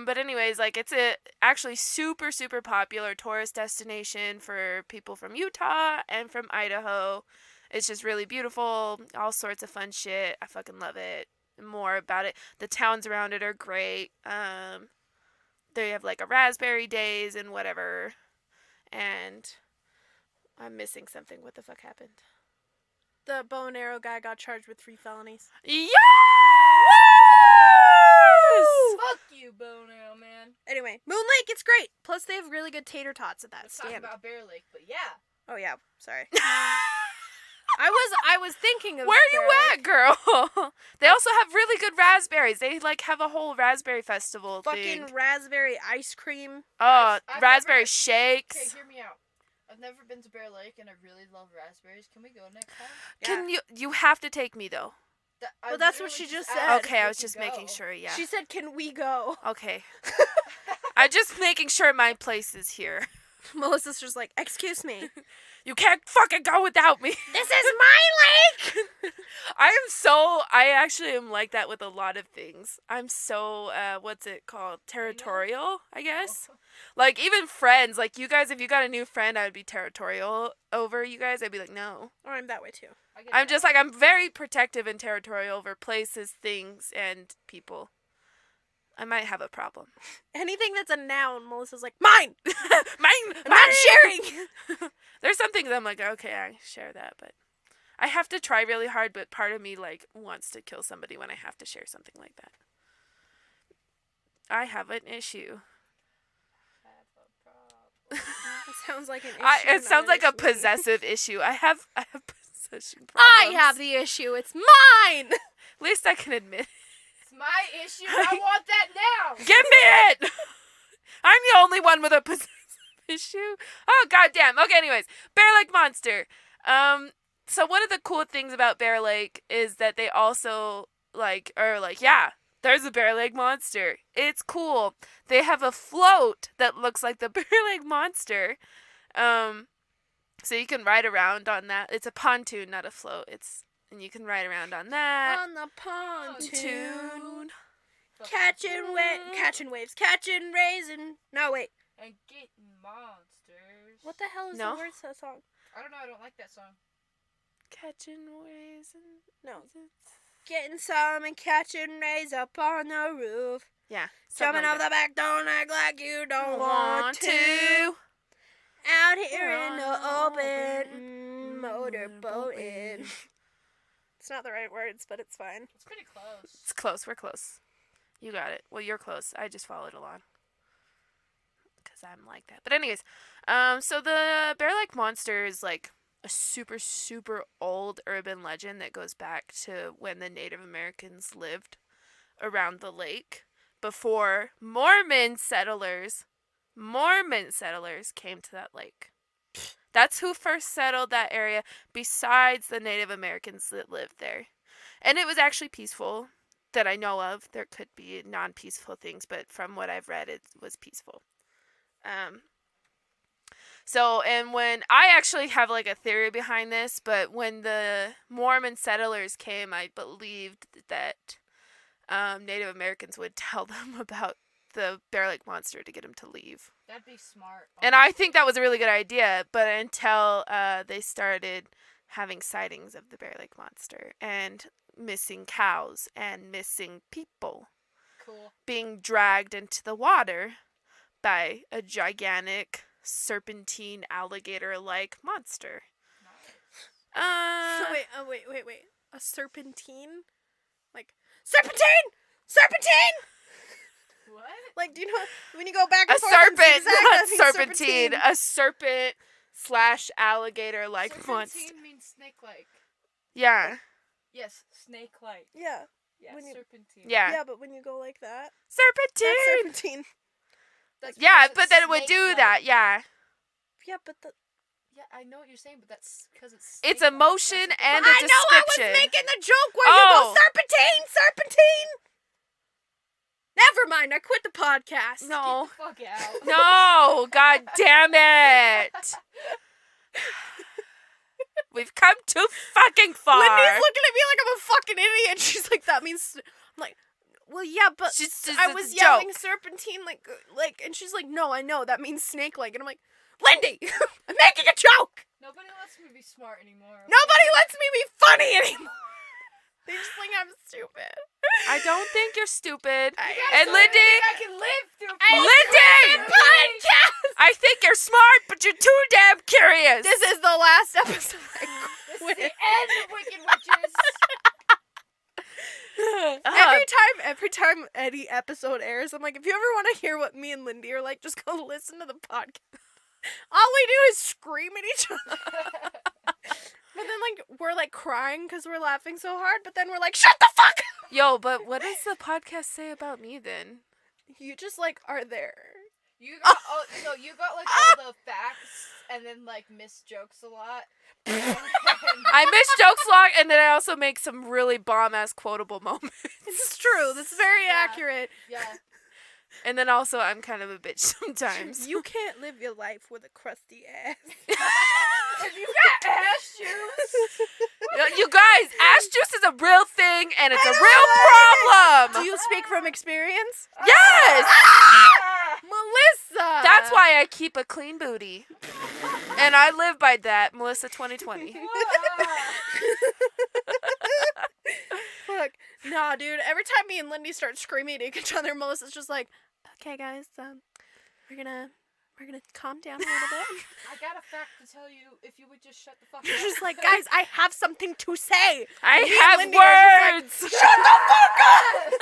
But anyways, like it's a actually super, super popular tourist destination for people from Utah and from Idaho. It's just really beautiful, all sorts of fun shit. I fucking love it. More about it. The towns around it are great. They have like a raspberry days and whatever. And I'm missing something. What the fuck happened? The bow and arrow guy got charged with 3 felonies. Yes! Fuck you, Bono, man. Anyway, Moon Lake, it's great. Plus, they have really good tater tots at that Let's talk stand. about Bear Lake, but yeah. Oh, yeah. Sorry. I was thinking of Where are you Bear at, Lake. girl? They also have really good raspberries. They like have a whole raspberry festival Fucking thing. raspberry ice cream. Oh, I've raspberry never- shakes. Okay, hear me out. I've never been to Bear Lake, and I really love raspberries. Can we go next time? Can you have to take me though? Well, that's what she just said. asked Okay, if I we was could just go. making sure, yeah. She said, "Can we go?" Okay. I'm just making sure my place is here. Melissa's just like, "Excuse me. You can't fucking go without me. This is my lake." I actually am like that with a lot of things. I'm so, what's it called? Territorial, I guess. Oh. Like, even friends, like you guys, if you got a new friend, I would be territorial over you guys. I'd be like, no. Or I'm that way too. I get I'm that. just like, I'm very protective and territorial over places, things, and people. I might have a problem. Anything that's a noun, Melissa's like, "Mine. Mine! I'm not sharing." There's some things I'm like, okay, I share that, but I have to try really hard, but part of me, like, wants to kill somebody when I have to share something like that. I have an issue. It sounds like an issue. It not sounds an like a issue. possessive issue. I have possession problems. I have the issue. It's mine. At least I can admit. It's my issue. I want that now. Give me it! I'm the only one with a possessive issue. Oh, goddamn. Okay, anyways. Bear Lake Monster. So one of the cool things about Bear Lake is that they also, yeah, there's a Bear Lake Monster. It's cool. They have a float that looks like the Bear Lake Monster. So you can ride around on that. It's a pontoon, not a float. And you can ride around on that. On the pontoon. Pontoon. Catching waves, catching raisin. No, wait. And getting monsters. What the hell is No. the words to that song? I don't know. I don't like that song. Catching waves and No. Getting some and catching rays up on the roof. yeah, Jumping off the back, don't act like you don't want to. Out here in the open, motorboating. It's not the right words, but it's fine. It's pretty close. It's close. We're close. You got it. Well, you're close. I just followed along because I'm like that. But anyways, so the Bear Lake Monster is like a super, super old urban legend that goes back to when the Native Americans lived around the lake before Mormon settlers came to that lake. That's who first settled that area besides the Native Americans that lived there. And it was actually peaceful that I know of. There could be non-peaceful things, but from what I've read, it was peaceful. And when I actually have like a theory behind this, but when the Mormon settlers came, I believed that Native Americans would tell them about the Bear Lake Monster to get them to leave. That'd be smart. And I think that was a really good idea, but until they started having sightings of the Bear Lake Monster and missing cows and missing people Cool. being dragged into the water by a gigantic serpentine alligator-like monster. Nice. Wait. A serpentine? Like, serpentine! Serpentine! What? Like, do you know when you go back A and forth on serpent, zigzag, not that means serpentine. A serpent/alligator-like monster. Serpentine means snake-like. Yeah. Yes, snake-like. Yeah. Yeah, When you- serpentine. Yeah. Yeah, but when you go like that, Serpentine! that's serpentine. That's Yeah, because but it's then it would do snake-like. that, yeah. Yeah, but the... Yeah, I know what you're saying, but that's because it's. It's a snake-like. motion That's and what a I know I was description. making the joke where you Oh. go serpentine, serpentine! Never mind, I quit the podcast. No. Fuck out. No, god damn it. We've come too fucking far. Lindy's looking at me like I'm a fucking idiot. She's like, that means... I'm like, well, yeah, but She's I it's was a yelling joke. serpentine, like, and she's like, no, I know, that means snake-like. And I'm like, Lindy, I'm making a joke! Nobody lets me be smart anymore. okay? Nobody lets me be funny anymore! They just think I'm stupid. I don't think you're stupid. You guys And don't Lindy, think I can live through. Lindy! Podcast! I think you're smart, but you're too damn curious. This is the last episode. This is the end of Wicked Witches. Every time any episode airs, I'm like, if you ever want to hear what me and Lindy are like, just go listen to the podcast. All we do is scream at each other. But then, like, we're, like, crying because we're laughing so hard, but then we're like, shut the fuck up! Yo, but what does the podcast say about me then? You just, like, are there. You got you got like all the facts and then like miss jokes a lot. I miss jokes a lot, and then I also make some really bomb-ass quotable moments. This is true. This is very Yeah. accurate. Yeah. And then also, I'm kind of a bitch sometimes. You can't live your life with a crusty ass. If you got ass juice. You guys, ass juice is a real thing, and it's a real problem. Do you speak from experience? Yes! Melissa! That's why I keep a clean booty. And I live by that, Melissa 2020. Fuck. Nah, dude. Every time me and Lindy start screaming at each other, Melissa's just like, okay, guys, we're gonna calm down a little bit. I got a fact to tell you if you would just shut the fuck You're up. just like, guys, I have something to say. I Me and have Lindy are words. just like, shut the fuck up!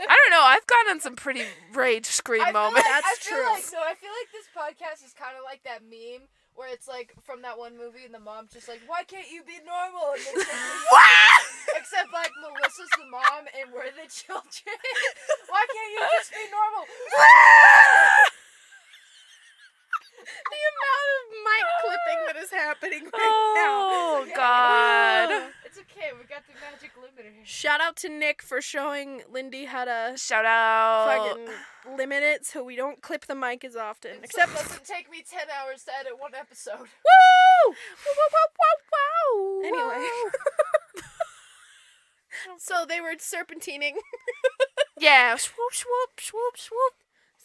I don't know. I've gone on some pretty rage scream moments. That's I feel true. I feel like this podcast is kind of like that meme where it's like from that one movie and the mom's just like, why can't you be normal? And except like Melissa's the mom and we're the children. Why can't you just be normal? The amount of mic clipping that is happening right Oh, Okay. God. It's okay, we got the magic limiter. now. Shout out to Nick for showing Lindy how to Shout out. fucking limit it so we don't clip the mic as often. It Except doesn't take me 10 hours to edit one episode. woo! Wow. Anyway. So they were serpentining. Yeah. Swoop, swoop, swoop, swoop.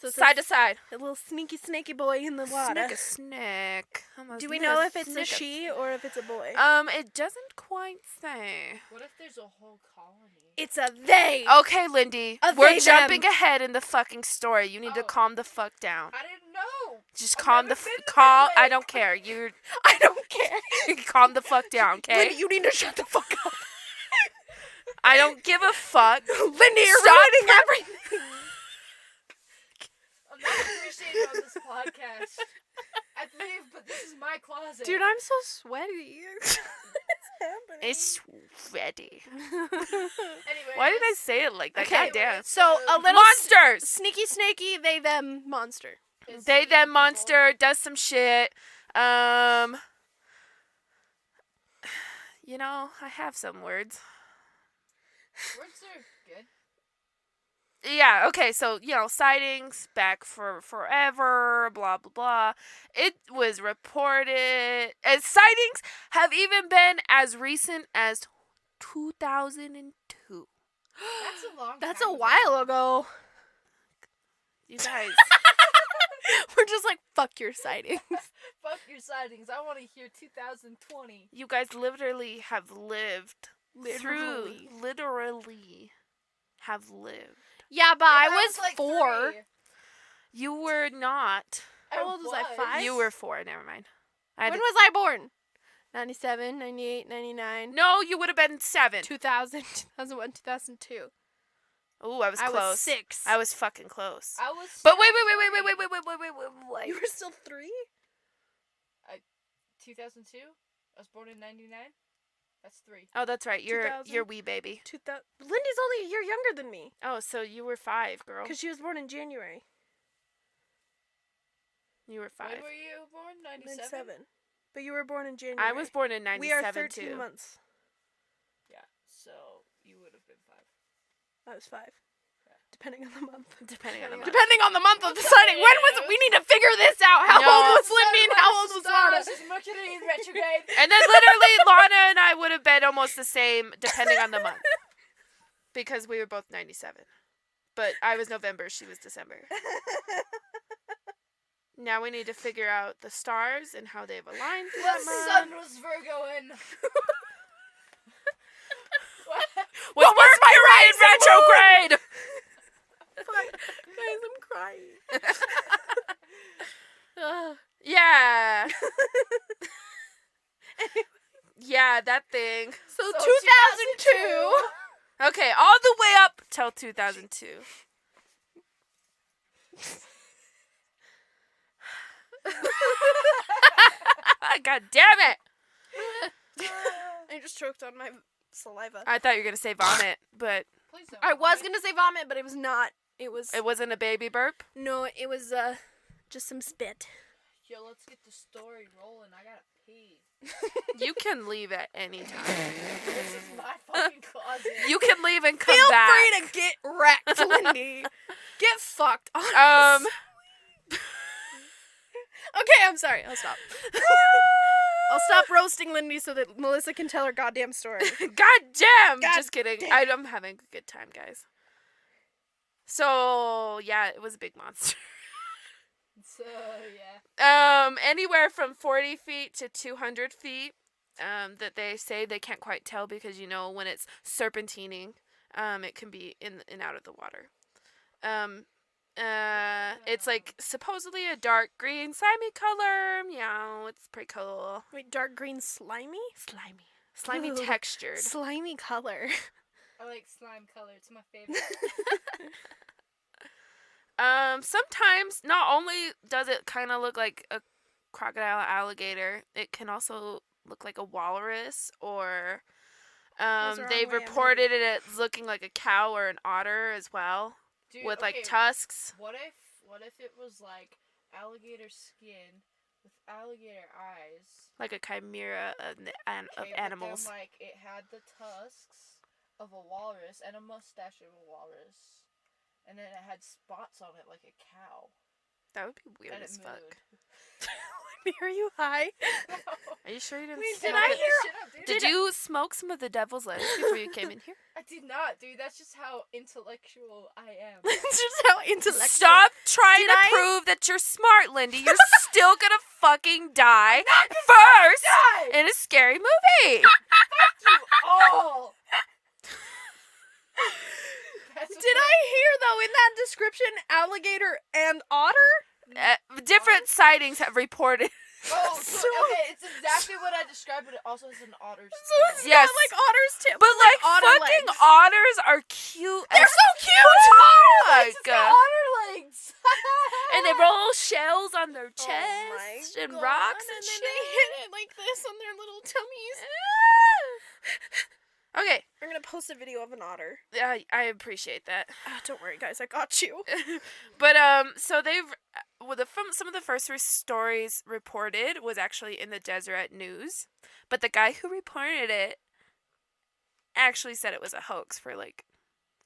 So it's Side to side. a little sneaky snaky boy in the water. Snick a snack. Do we know if it's a she or if it's a boy? It doesn't quite say. What if there's a whole colony? It's a they. Okay, Lindy. A We're they, jumping them. ahead in the fucking story. You need to Oh. calm the fuck down. I didn't know. Just I've calm never the been to calm. that I way. don't care. You're I don't care. calm the fuck down, okay? Lindy, you need to shut the fuck up. I don't give a fuck. Lindy, you're Stop. ruining everything. I'm not appreciated on this podcast. I'd leave, but this is my closet. Dude, I'm so sweaty. What's happening? It's ready. Anyway, Why did I say it like that? Okay. Goddamn. So a little Monsters. sneaky snaky, they them monster. They them monster does some shit. You know, I have some words. Words are good. Yeah, okay, so, you know, sightings back for forever, blah, blah, blah. It was reported, as sightings have even been as recent as 2002. That's a long That's time a while ago. You guys, We're just like, fuck your sightings. Fuck your sightings. I want to hear 2020. you guys literally have lived Literally. literally have lived. Yeah, but I And was like 4. 3. You were not. How old was I, 5? You were 4, never mind. I had When to- was I born? 97, 98, 99, No, you would have been 7. 2000, 2001, 2002. Ooh, I was close. I was 6. I was fucking close. I was. But still wait. You were still 3? 2002. I was born in '99. That's 3. Oh, that's right. You're 2000. wee baby. 2000. Lindy's only a year younger than me. Oh, so you were 5, girl. Because she was born in January. You were 5. When were you born? 97. 97. But you were born in January. I was born in We are 97 13 too. months. Yeah. So you would have been 5. I was 5. Depending on the month. Depending on the month. Depending on the month of the sighting. When was it? We need to figure this out. How No. old was Lindy and how old was Lana? This is Mercury in retrograde. And then literally Lana and I would have been almost the same depending on the month. Because we were both 97. But I was November, she was December. Now we need to figure out the stars and how they've aligned to What that month. sun was Virgo in? What was my right retrograde? Guys, I'm crying. Yeah. Yeah, that thing. So, So 2002. Okay, all the way up till 2002. God damn it. I just choked on my saliva. I thought you were gonna say vomit, but Please don't. I was vomit. gonna say vomit, but it was not. It was it wasn't a baby burp. no. It was just some spit. Yo, let's get the story rolling. I gotta pee. You can leave at any time. This is my fucking closet. You can leave and come Feel back. free to get wrecked, Lindy. Get fucked. Um, Okay, I'm sorry. I'll stop. I'll stop roasting Lindy so that Melissa can tell her goddamn story. God damn! God Just kidding. damn. I'm having a good time, guys. So yeah, it was a big monster. So yeah. Anywhere from 40 feet to 200 feet. That they say they can't quite tell because when it's serpentining, it can be in and out of the water. It's like supposedly a dark green slimy color. Yeah, it's pretty cool. Wait, dark green slimy? Slimy Ooh. textured. Slimy color. I like slime color. It's my favorite. Sometimes not only does it kind of look like a crocodile alligator, it can also look like a walrus or Those are they've on way reported it as looking like a cow or an otter as well Dude, with okay, like tusks. What if it was like alligator skin with alligator eyes? Like a chimera of Okay, animals. But then, like it had the tusks of a walrus and a mustache of a walrus, and then it had spots on it like a cow. That would be weird And as it fuck. mooed. Are you high? Are you sure you didn't Wait, smoke did I it? hear- Shut up, dude. Did you smoke some of the devil's lettuce before you came in here? I did not, dude. That's just how intellectual I am. It's just how intellectual. Stop trying Did to I- prove that you're smart, Lindy. You're still gonna fucking die first Die! in a scary movie. You all! That's Did I hear though in that description alligator and otter? Different sightings have reported. Oh, so, So- okay, it's exactly what I described, but it also has an otter's So it's tail. Yes. not like otters too. But like otter fucking legs. otters are cute. They're as so cute. fuck. It's got otter legs. And they roll shells on their Oh chest my and God, rocks and and then shit. they hit it like this on their little tummies. Okay, I'm gonna post a video of an otter. I appreciate that. Don't worry, guys, I got you. But so they've from some of the first stories reported was actually in the Deseret News, but the guy who reported it actually said it was a hoax for like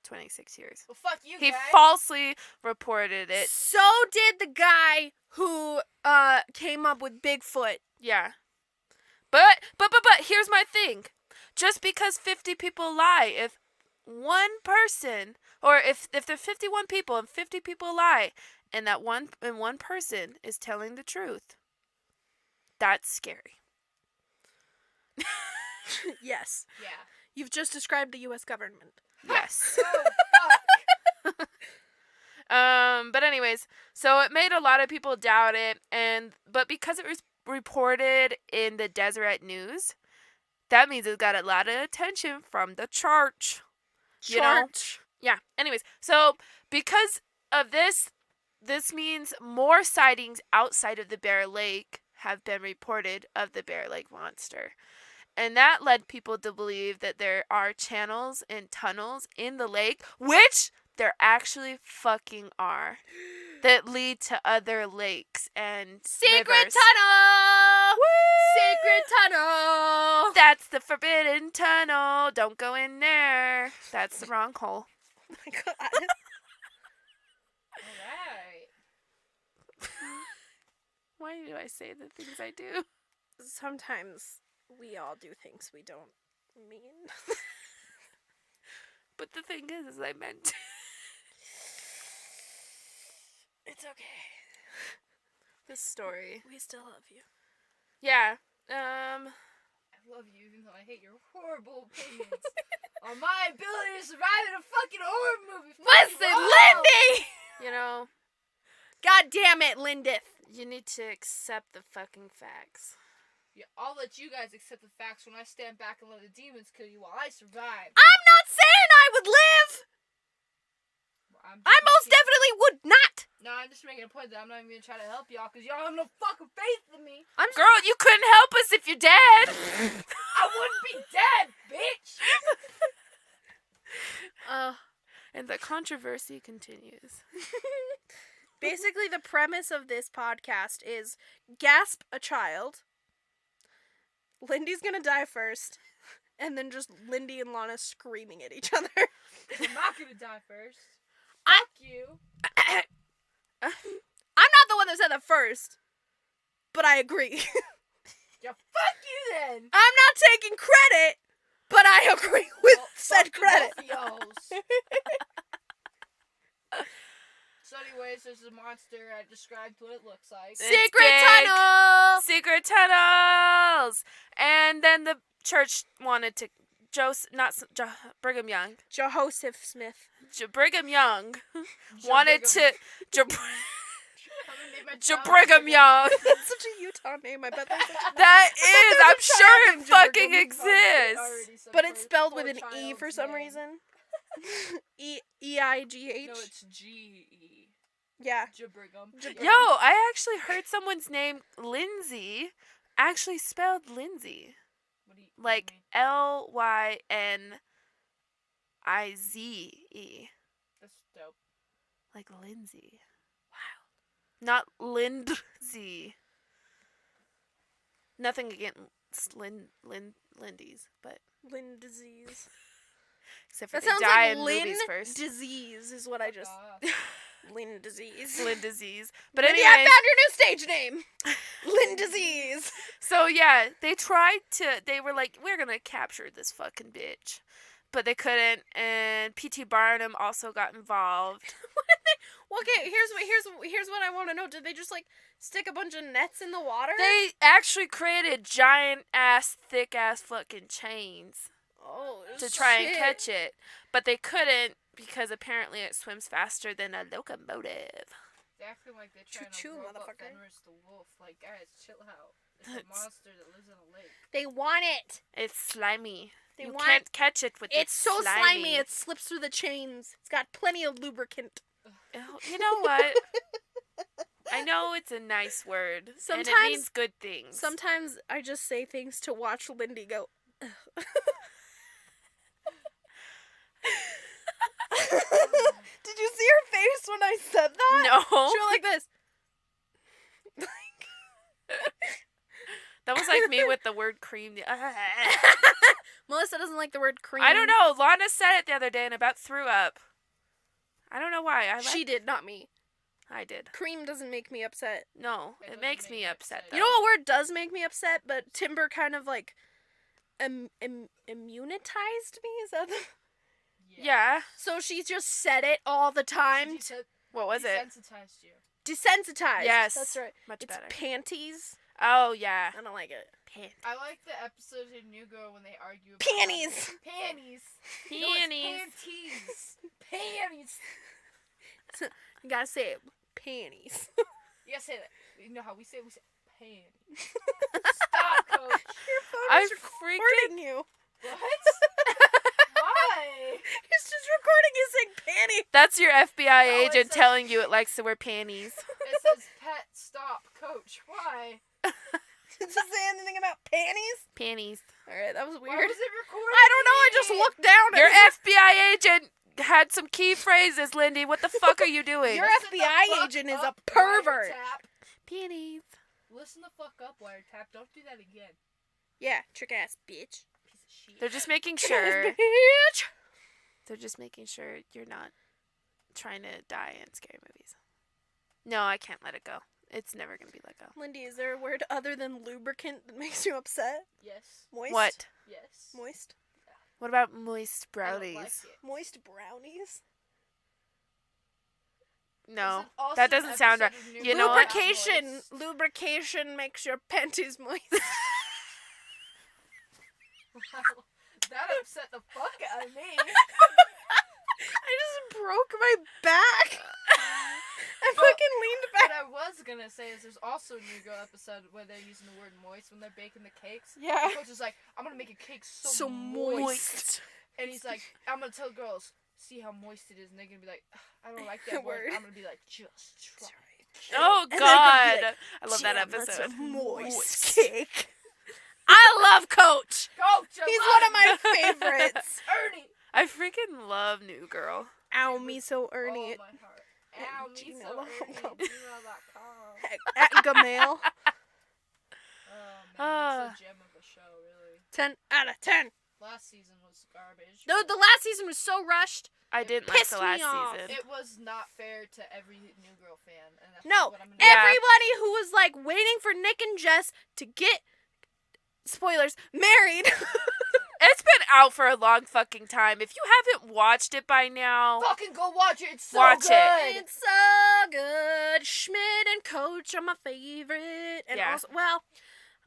26 years. Well, fuck you, He guys. falsely reported it. So did the guy who came up with Bigfoot. Yeah. But here's my thing. Just because 50 people lie, if one person or if there's 51 people and 50 people lie and that one person is telling the truth, that's scary. Yes. Yeah. You've just described the US government. Yes. Oh, fuck. But anyways, so it made a lot of people doubt it, but because it was reported in the Deseret News, that means it got a lot of attention from the church. You know? Yeah. Anyways, so because of this means more sightings outside of the Bear Lake have been reported of the Bear Lake monster. And that led people to believe that there are channels and tunnels in the lake, which there actually fucking are, that lead to other lakes and Secret rivers. tunnel! Woo! Secret tunnel! That's the forbidden tunnel. Don't go in there. That's the wrong hole. Oh my God. Alright. Why do I say the things I do? Sometimes we all do things we don't mean. But the thing is I meant to. It's okay. This story. We still love you. Yeah. I love you even though I hate your horrible opinions on my ability to survive in a fucking horror movie. Fuck Listen, you all. Lindy! You know, God damn it, Lindith. you need to accept the fucking facts. Yeah, I'll let you guys accept the facts when I stand back and let the demons kill you while I survive. I'm not saying I would live. I'm I most definitely would not. No, I'm just making a point that I'm not even gonna try to help y'all because y'all have no fucking faith in me. Girl, you couldn't help us if you're dead. I I wouldn't be dead, bitch. And the controversy continues. Basically, the premise of this podcast is gasp a child. Lindy's gonna die first, and then just Lindy and Lana screaming at each other. I'm not gonna die first. I- Fuck you. I'm not the one that said that first, but I agree. Yeah, fuck you then. I'm not taking credit, but I agree with Well, said fuck credit. both of y'alls. So anyways, there's a monster. I described what it looks like. It's Secret big. tunnel! Secret tunnels! And then the church wanted to... Brigham Young. Joseph Smith. Brigham Young Joe wanted Brigham. to... I'm gonna name my J- child Brigham Young. That's such a Utah name. I bet there's That is, there's a I'm sure child it named fucking Brigham. exists. But it's spelled with an E for some reason. E-I-G-H. No, it's G-E. Yeah. Brigham. Yo, I actually heard someone's name, Lindsay, actually spelled Lindsay. What do you Like mean? Lynize. That's dope. Like Lindsay. Wow. Not Lindsay. Nothing against Lindy's, but Lynn disease. except for That they sounds die like in Lynn movies first. disease is what I just... Lynn disease. Lynn disease. But Lindy, anyway, I found your new stage name. Lynn disease. so yeah, they were like, we're gonna capture this fucking bitch. But they couldn't, and P.T. Barnum also got involved. Okay, here's what I want to know. Did they just like stick a bunch of nets in the water? They actually created giant ass, thick ass fucking chains to try and catch it. But they couldn't because apparently it swims faster than a locomotive. They're acting like they're trying Choo-choo, to rope up motherfucker. Fenris the wolf. Like, guys, chill out. It's a monster that lives in a lake. They want it. It's slimy. They You want can't catch it with It's so slimy. slimy. It slips through the chains. It's got plenty of lubricant. Oh, you know what? I know it's a nice word, and Sometimes- it means good things. Sometimes I just say things to watch Lindy go. "Ugh." Did you see her face when I said that? No, She went like this. that was like me with the word cream. Melissa doesn't like the word cream. I don't know. Lana said it the other day and about threw up. I don't know why. She did, not me. I did. Cream doesn't make me upset. No, It it doesn't makes make me me upset. upset. Though. You know what word does make me upset? But Timber kind of like immunitized me? Is that the... Yeah. So she just said it all the time. What was it? Desensitized you. Desensitized. Yes. That's right. Much It's better. panties. Oh yeah. I don't like it. I like the episode in New Girl when they argue about Panties. Panties. Peonies. No, it's panties. Panties. You gotta say it. Panties. You gotta say that. You know how we say it? We say panties. Stop, coach. Your phone I is recording you. What? Why? It's just recording you saying panties. That's your FBI No, it agent says- telling you it likes to wear panties. It says pet stop, coach. Why? Did it say anything about panties? Panties. Alright, that was Why weird. was it recording? I don't know, I just me? looked down Your and FBI agent had some key phrases, Lindy. What the fuck are you doing? Your Listen the FBI fuck agent is a up, pervert. Wiretap. Panties. Listen the fuck up, Wiretap. Don't do that again. Yeah, trick ass bitch. Piece of shit. They're just making Trick sure. ass bitch. They're just making sure you're not trying to die in scary movies. No, I can't let it go. It's never gonna be let go. Lindy, is there a word other than lubricant that makes you upset? Yes. Moist? What? Yes. Moist? What about moist I don't brownies? like it. Moist brownies? No, There's also that an doesn't sound right. episode of New You Girl know what? about Lubrication. moist. Lubrication makes your panties moist. Wow, that upset the fuck out of me. I just broke my back. I fucking leaned What back. I was gonna say is there's also a New Girl episode where they're using the word moist when they're baking the cakes. Yeah. The coach is like, I'm gonna make a cake so, So moist. And he's like, I'm gonna tell girls, see how moist it is. And they're gonna be like, I don't like that word. Word. I'm gonna be like, just try. Oh And then they're gonna be God, like, I love that "Damn, that's episode. a moist cake. I love Coach. Coach, He's one of my favorites. Ernie. I freaking love New Girl. Ow, me so Ernie Oh, my heart. Ow, me so gmail.com. Ernie. Gmail.com. at Gmail. Oh, man. It's a gem of a show, really. 10 out of 10. Last season was garbage. The last season was so rushed. I didn't like Pissed the me last off. season. It was not fair to every New Girl fan. And that's No, what I'm gonna Yeah. everybody who was like waiting for Nick and Jess to get, spoilers, married. It's been out for a long fucking time. If you haven't watched it by now, Fucking go watch it. It's so Watch it. good. It's so good. Schmidt and Coach are my favorite. And Yeah. also, well,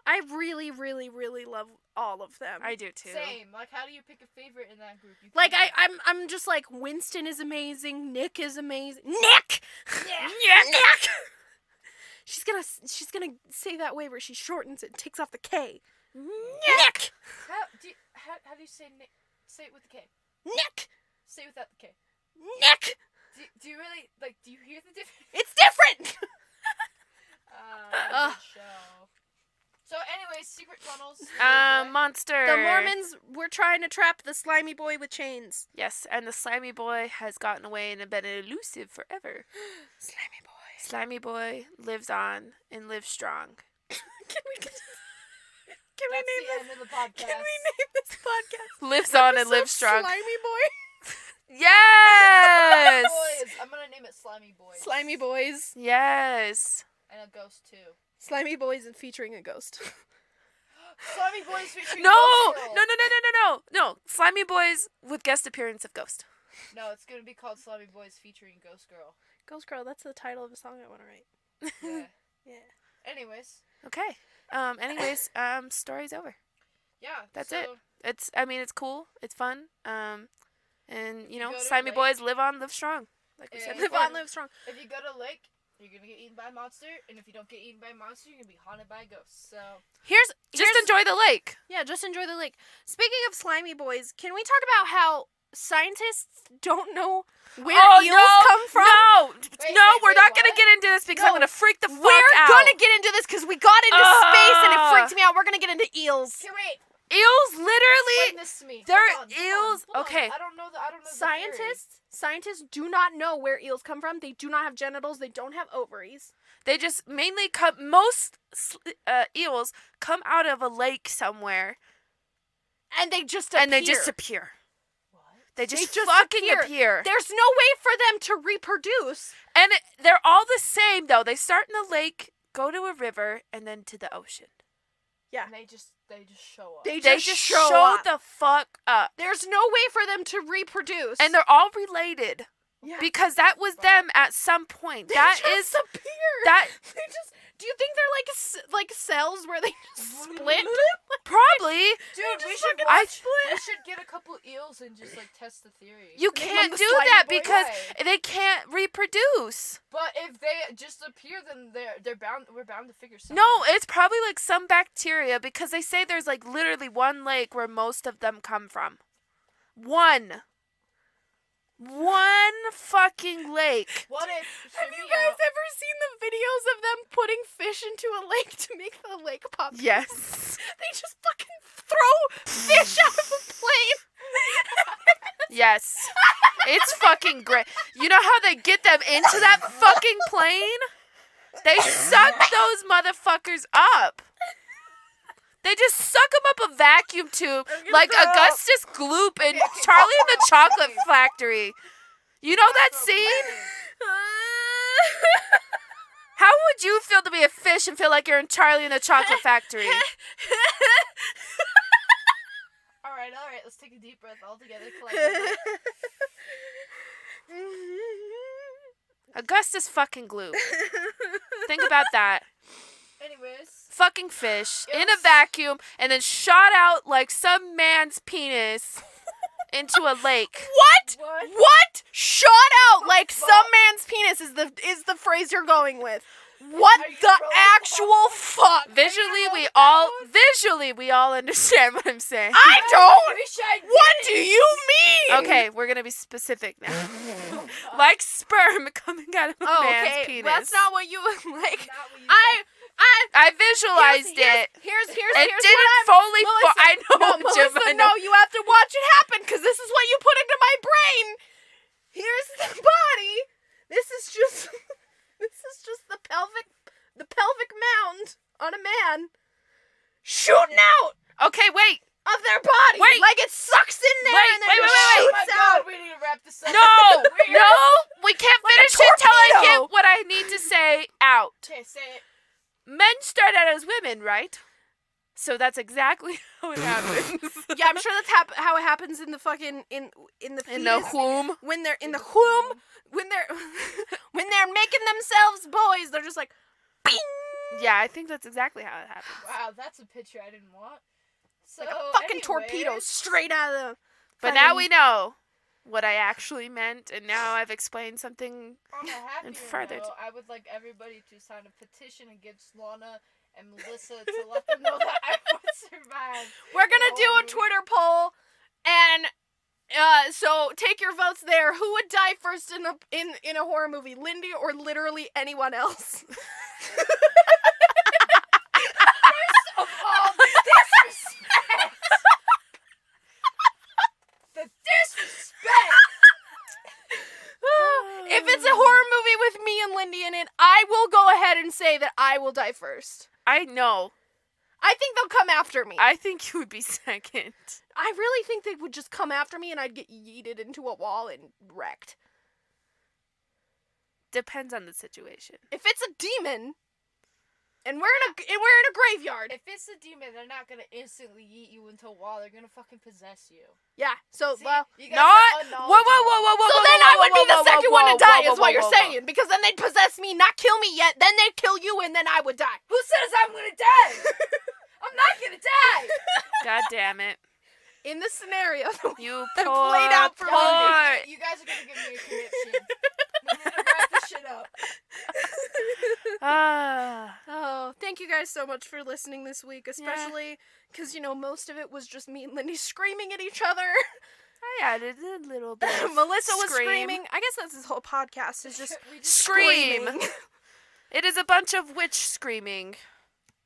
I really, really, really love all of them. I do too. Same. Like, how do you pick a favorite in that group? You Like can't. I'm just like Winston is amazing. Nick is amazing. Nick. Yeah. Nick. She's gonna say that way where she shortens it, and takes off the K. Nick. How do you say Nick? Say it with the K. Nick. Say it without the K. Nick. Do you really like? Do you hear the difference? It's different. Good show. So, anyways, secret tunnels. Monster. The Mormons were trying to trap the slimy boy with chains. Yes, and the Slimy Boy has gotten away and been elusive forever. Slimy boy. Slimy Boy lives on and lives strong. Can we That's name the this? end of the podcast. Can we name this podcast? Lives on and Episode lives strong. Slimy boy. Yes! Boys. I'm gonna name it Slimy Boys. Slimy boys. Yes. And a ghost too. Slimy boys and featuring a ghost. Slimy Boys featuring No! Ghost Girl. No. Slimy Boys with guest appearance of Ghost. No, it's gonna be called Slimy Boys featuring Ghost Girl. Ghost Girl, that's the title of a song I want to write. Yeah. Yeah. Anyways. Okay. Story's over. Yeah. That's so, it. It's cool. It's fun. And you know, go to Slimy lake. Boys live on, live strong. Like we said And- Live before. on, live strong. If you go to a lake, you're gonna get eaten by a monster, and if you don't get eaten by a monster, you're gonna be haunted by a ghost. So Just enjoy the lake. Yeah, just enjoy the lake. Speaking of slimy boys, can we talk about how scientists don't know where eels come from? No, Wait, we're wait, not gonna what? get into this because I'm No, gonna freak the fuck We're out. gonna get into this because we got into space and it Ugh. freaked me out. We're gonna get into eels. okay, wait. Eels Explain literally. this to me. they're Hold on, eels- hold on. okay. I don't know the theory. Scientists do not know where eels come from. They do not have genitals. They don't have ovaries. They just mainly come. Most eels come out of a lake somewhere And they just appear. and they just appear. What? They just, just fucking appear. appear. There's no way for them to reproduce. And they're all the same though. They start in the lake, go to a river, and then to the ocean. Yeah. And they just show up. They They just just show show up. the fuck up. There's no way for them to reproduce. And they're all related. yeah. Because that was them at some point. They That just is appear. that They just. Do you think they're like cells where they just split? probably Dude, we just should fucking watch. split. We should get a couple eels and just like test the theory. you Name can't them do the Slimy that Boys. because Why? they can't reproduce. But if they just appear, then they're bound. We're bound to figure something. No, it's probably like some bacteria because they say there's like literally one lake where most of them come from. One fucking lake. What if? Have you guys ever seen the videos of them putting fish into a lake to make the lake pop? Yes. They just fucking throw fish out of a plane. Yes. It's fucking great. You know how they get them into that fucking plane? They suck those motherfuckers up. They just suck them up a vacuum tube like throw up. Augustus Gloop in Charlie and the Chocolate Factory. You know that scene? How would you feel to be a fish and feel like you're in Charlie and the Chocolate Factory? All right. Let's take a deep breath all together collectively. Augustus fucking Gloop. Think about that. Anyways, Fucking fish It in a was- vacuum and then shot out like some man's penis into a lake. What? what? What? Shot out like some man's penis is the phrase you're going with. What Are you the rolling actual fuck? Visually, rolling we all understand what I'm saying. I don't. wish I did. What do you mean? Okay, we're gonna be specific now. Like sperm coming out of a Oh, man's okay. penis. That's not what you like. Not what you I I visualized it. Here's It what didn't I'm... fully. Melissa, I know, no, Jim, Melissa, I know. no, you have to watch it happen because this is what you put into my brain. Here's the body. This is just the pelvic mound on a man shooting out Okay, wait. of their body. Wait. Like it sucks in there Wait, and then wait, it wait, wait, Oh shoots my out. god, we need to wrap this up. No, We're- no, we can't Like a finish it till I torpedo. get what I need to say out. Okay, say it. Men start out as women, right? So that's exactly how it happens. Yeah, I'm sure that's how it happens in the fucking in the In the fetus. womb. When they're in the womb, when they're when they're making themselves boys, they're just like, bing, Yeah, I think that's exactly how it happens. Wow, that's a picture I didn't want. So, like a fucking anyways, torpedo straight out of the. But now we know what I actually meant, and now I've explained something. On a happier And further note, I would like everybody to sign a petition against Lana and Melissa to let them know that I would survive. We're gonna the do horror a movie. Twitter poll, and so take your votes there. Who would die first in a horror movie, Lindy or literally anyone else? Of all the disrespect! The disrespect! If it's a horror movie with me and Lindy in it, I will go ahead and say that I will die first. I know. I think they'll come after me. I think you would be second. I really think they would just come after me and I'd get yeeted into a wall and wrecked. Depends on the situation. If it's a demon, and we're in a graveyard. If it's a demon, they're not gonna instantly yeet you into a wall. They're gonna fucking possess you. Yeah. So See, well. you guys Not. are Whoa, whoa, whoa, whoa, whoa. So whoa, then whoa, I would whoa, be the whoa, second whoa, one to whoa, die, whoa, is what whoa, you're whoa, saying. Because then they'd possess me, not kill me yet. Then they'd kill you, and then I would die. Who says I'm gonna die? I'm not gonna die. God damn it. In this scenario, You I've poor, laid out for poor. You guys are gonna give me a conviction. We're gonna wrap this shit up. Ah. oh, thank you guys so much for listening this week, especially because most of it was just me and Lindy screaming at each other. I added a little bit. of Melissa was scream. screaming. I guess that's this whole podcast is just We just Scream. screaming. It is a bunch of witch screaming.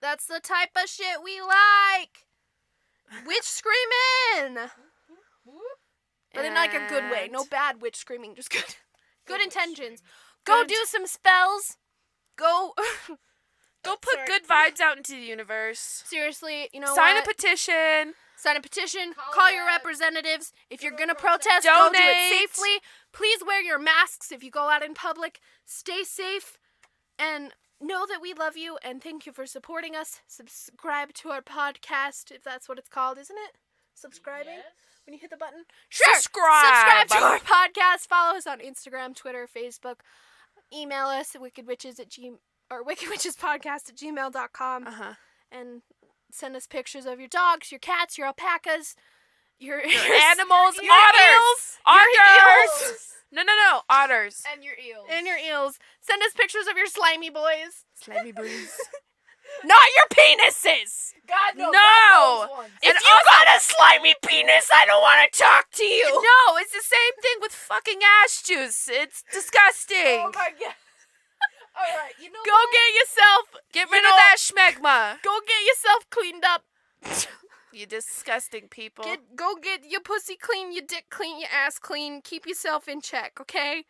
That's the type of shit we like. Witch screaming, but in like a good way. No And- bad witch screaming, just good witch intentions. screaming. Go Good. do some spells. Go. Go put Sorry. good vibes out into the universe. Seriously, you know Sign what? a petition. Sign a petition. Call Call your back. representatives. If you're Give a gonna protest. protest, go do it Donate. safely. Please wear your masks if you go out in public. Stay safe, and know that we love you. And thank you for supporting us. Subscribe to our podcast if that's what it's called, isn't it? Subscribing Yes. when you hit the button. Sure. Subscribe. Subscribe to our podcast. Follow us on Instagram, Twitter, Facebook. Email us at wickedwitchespodcast@gmail.com. Uh-huh. And send us pictures of your dogs, your cats, your alpacas, your Animals. your Otters. eels, Otters. Eels. No. Otters. And your eels. and your eels. Send us pictures of your slimy boys. Slimy breeze. Not your penises! God, no. No. Not those ones. If And you got a slimy penis, I don't want to talk to you! No, it's the same thing with fucking ass juice. It's disgusting. Oh my god. Alright, you know Go what? get yourself, Get you rid know- of that schmegma. go get yourself cleaned up. You disgusting people. Go get your pussy clean, your dick clean, your ass clean. Keep yourself in check, okay?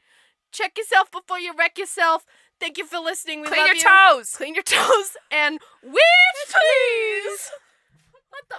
Check yourself before you wreck yourself. Thank you for listening. We Clean love your you. toes. Clean your toes and witch please. What the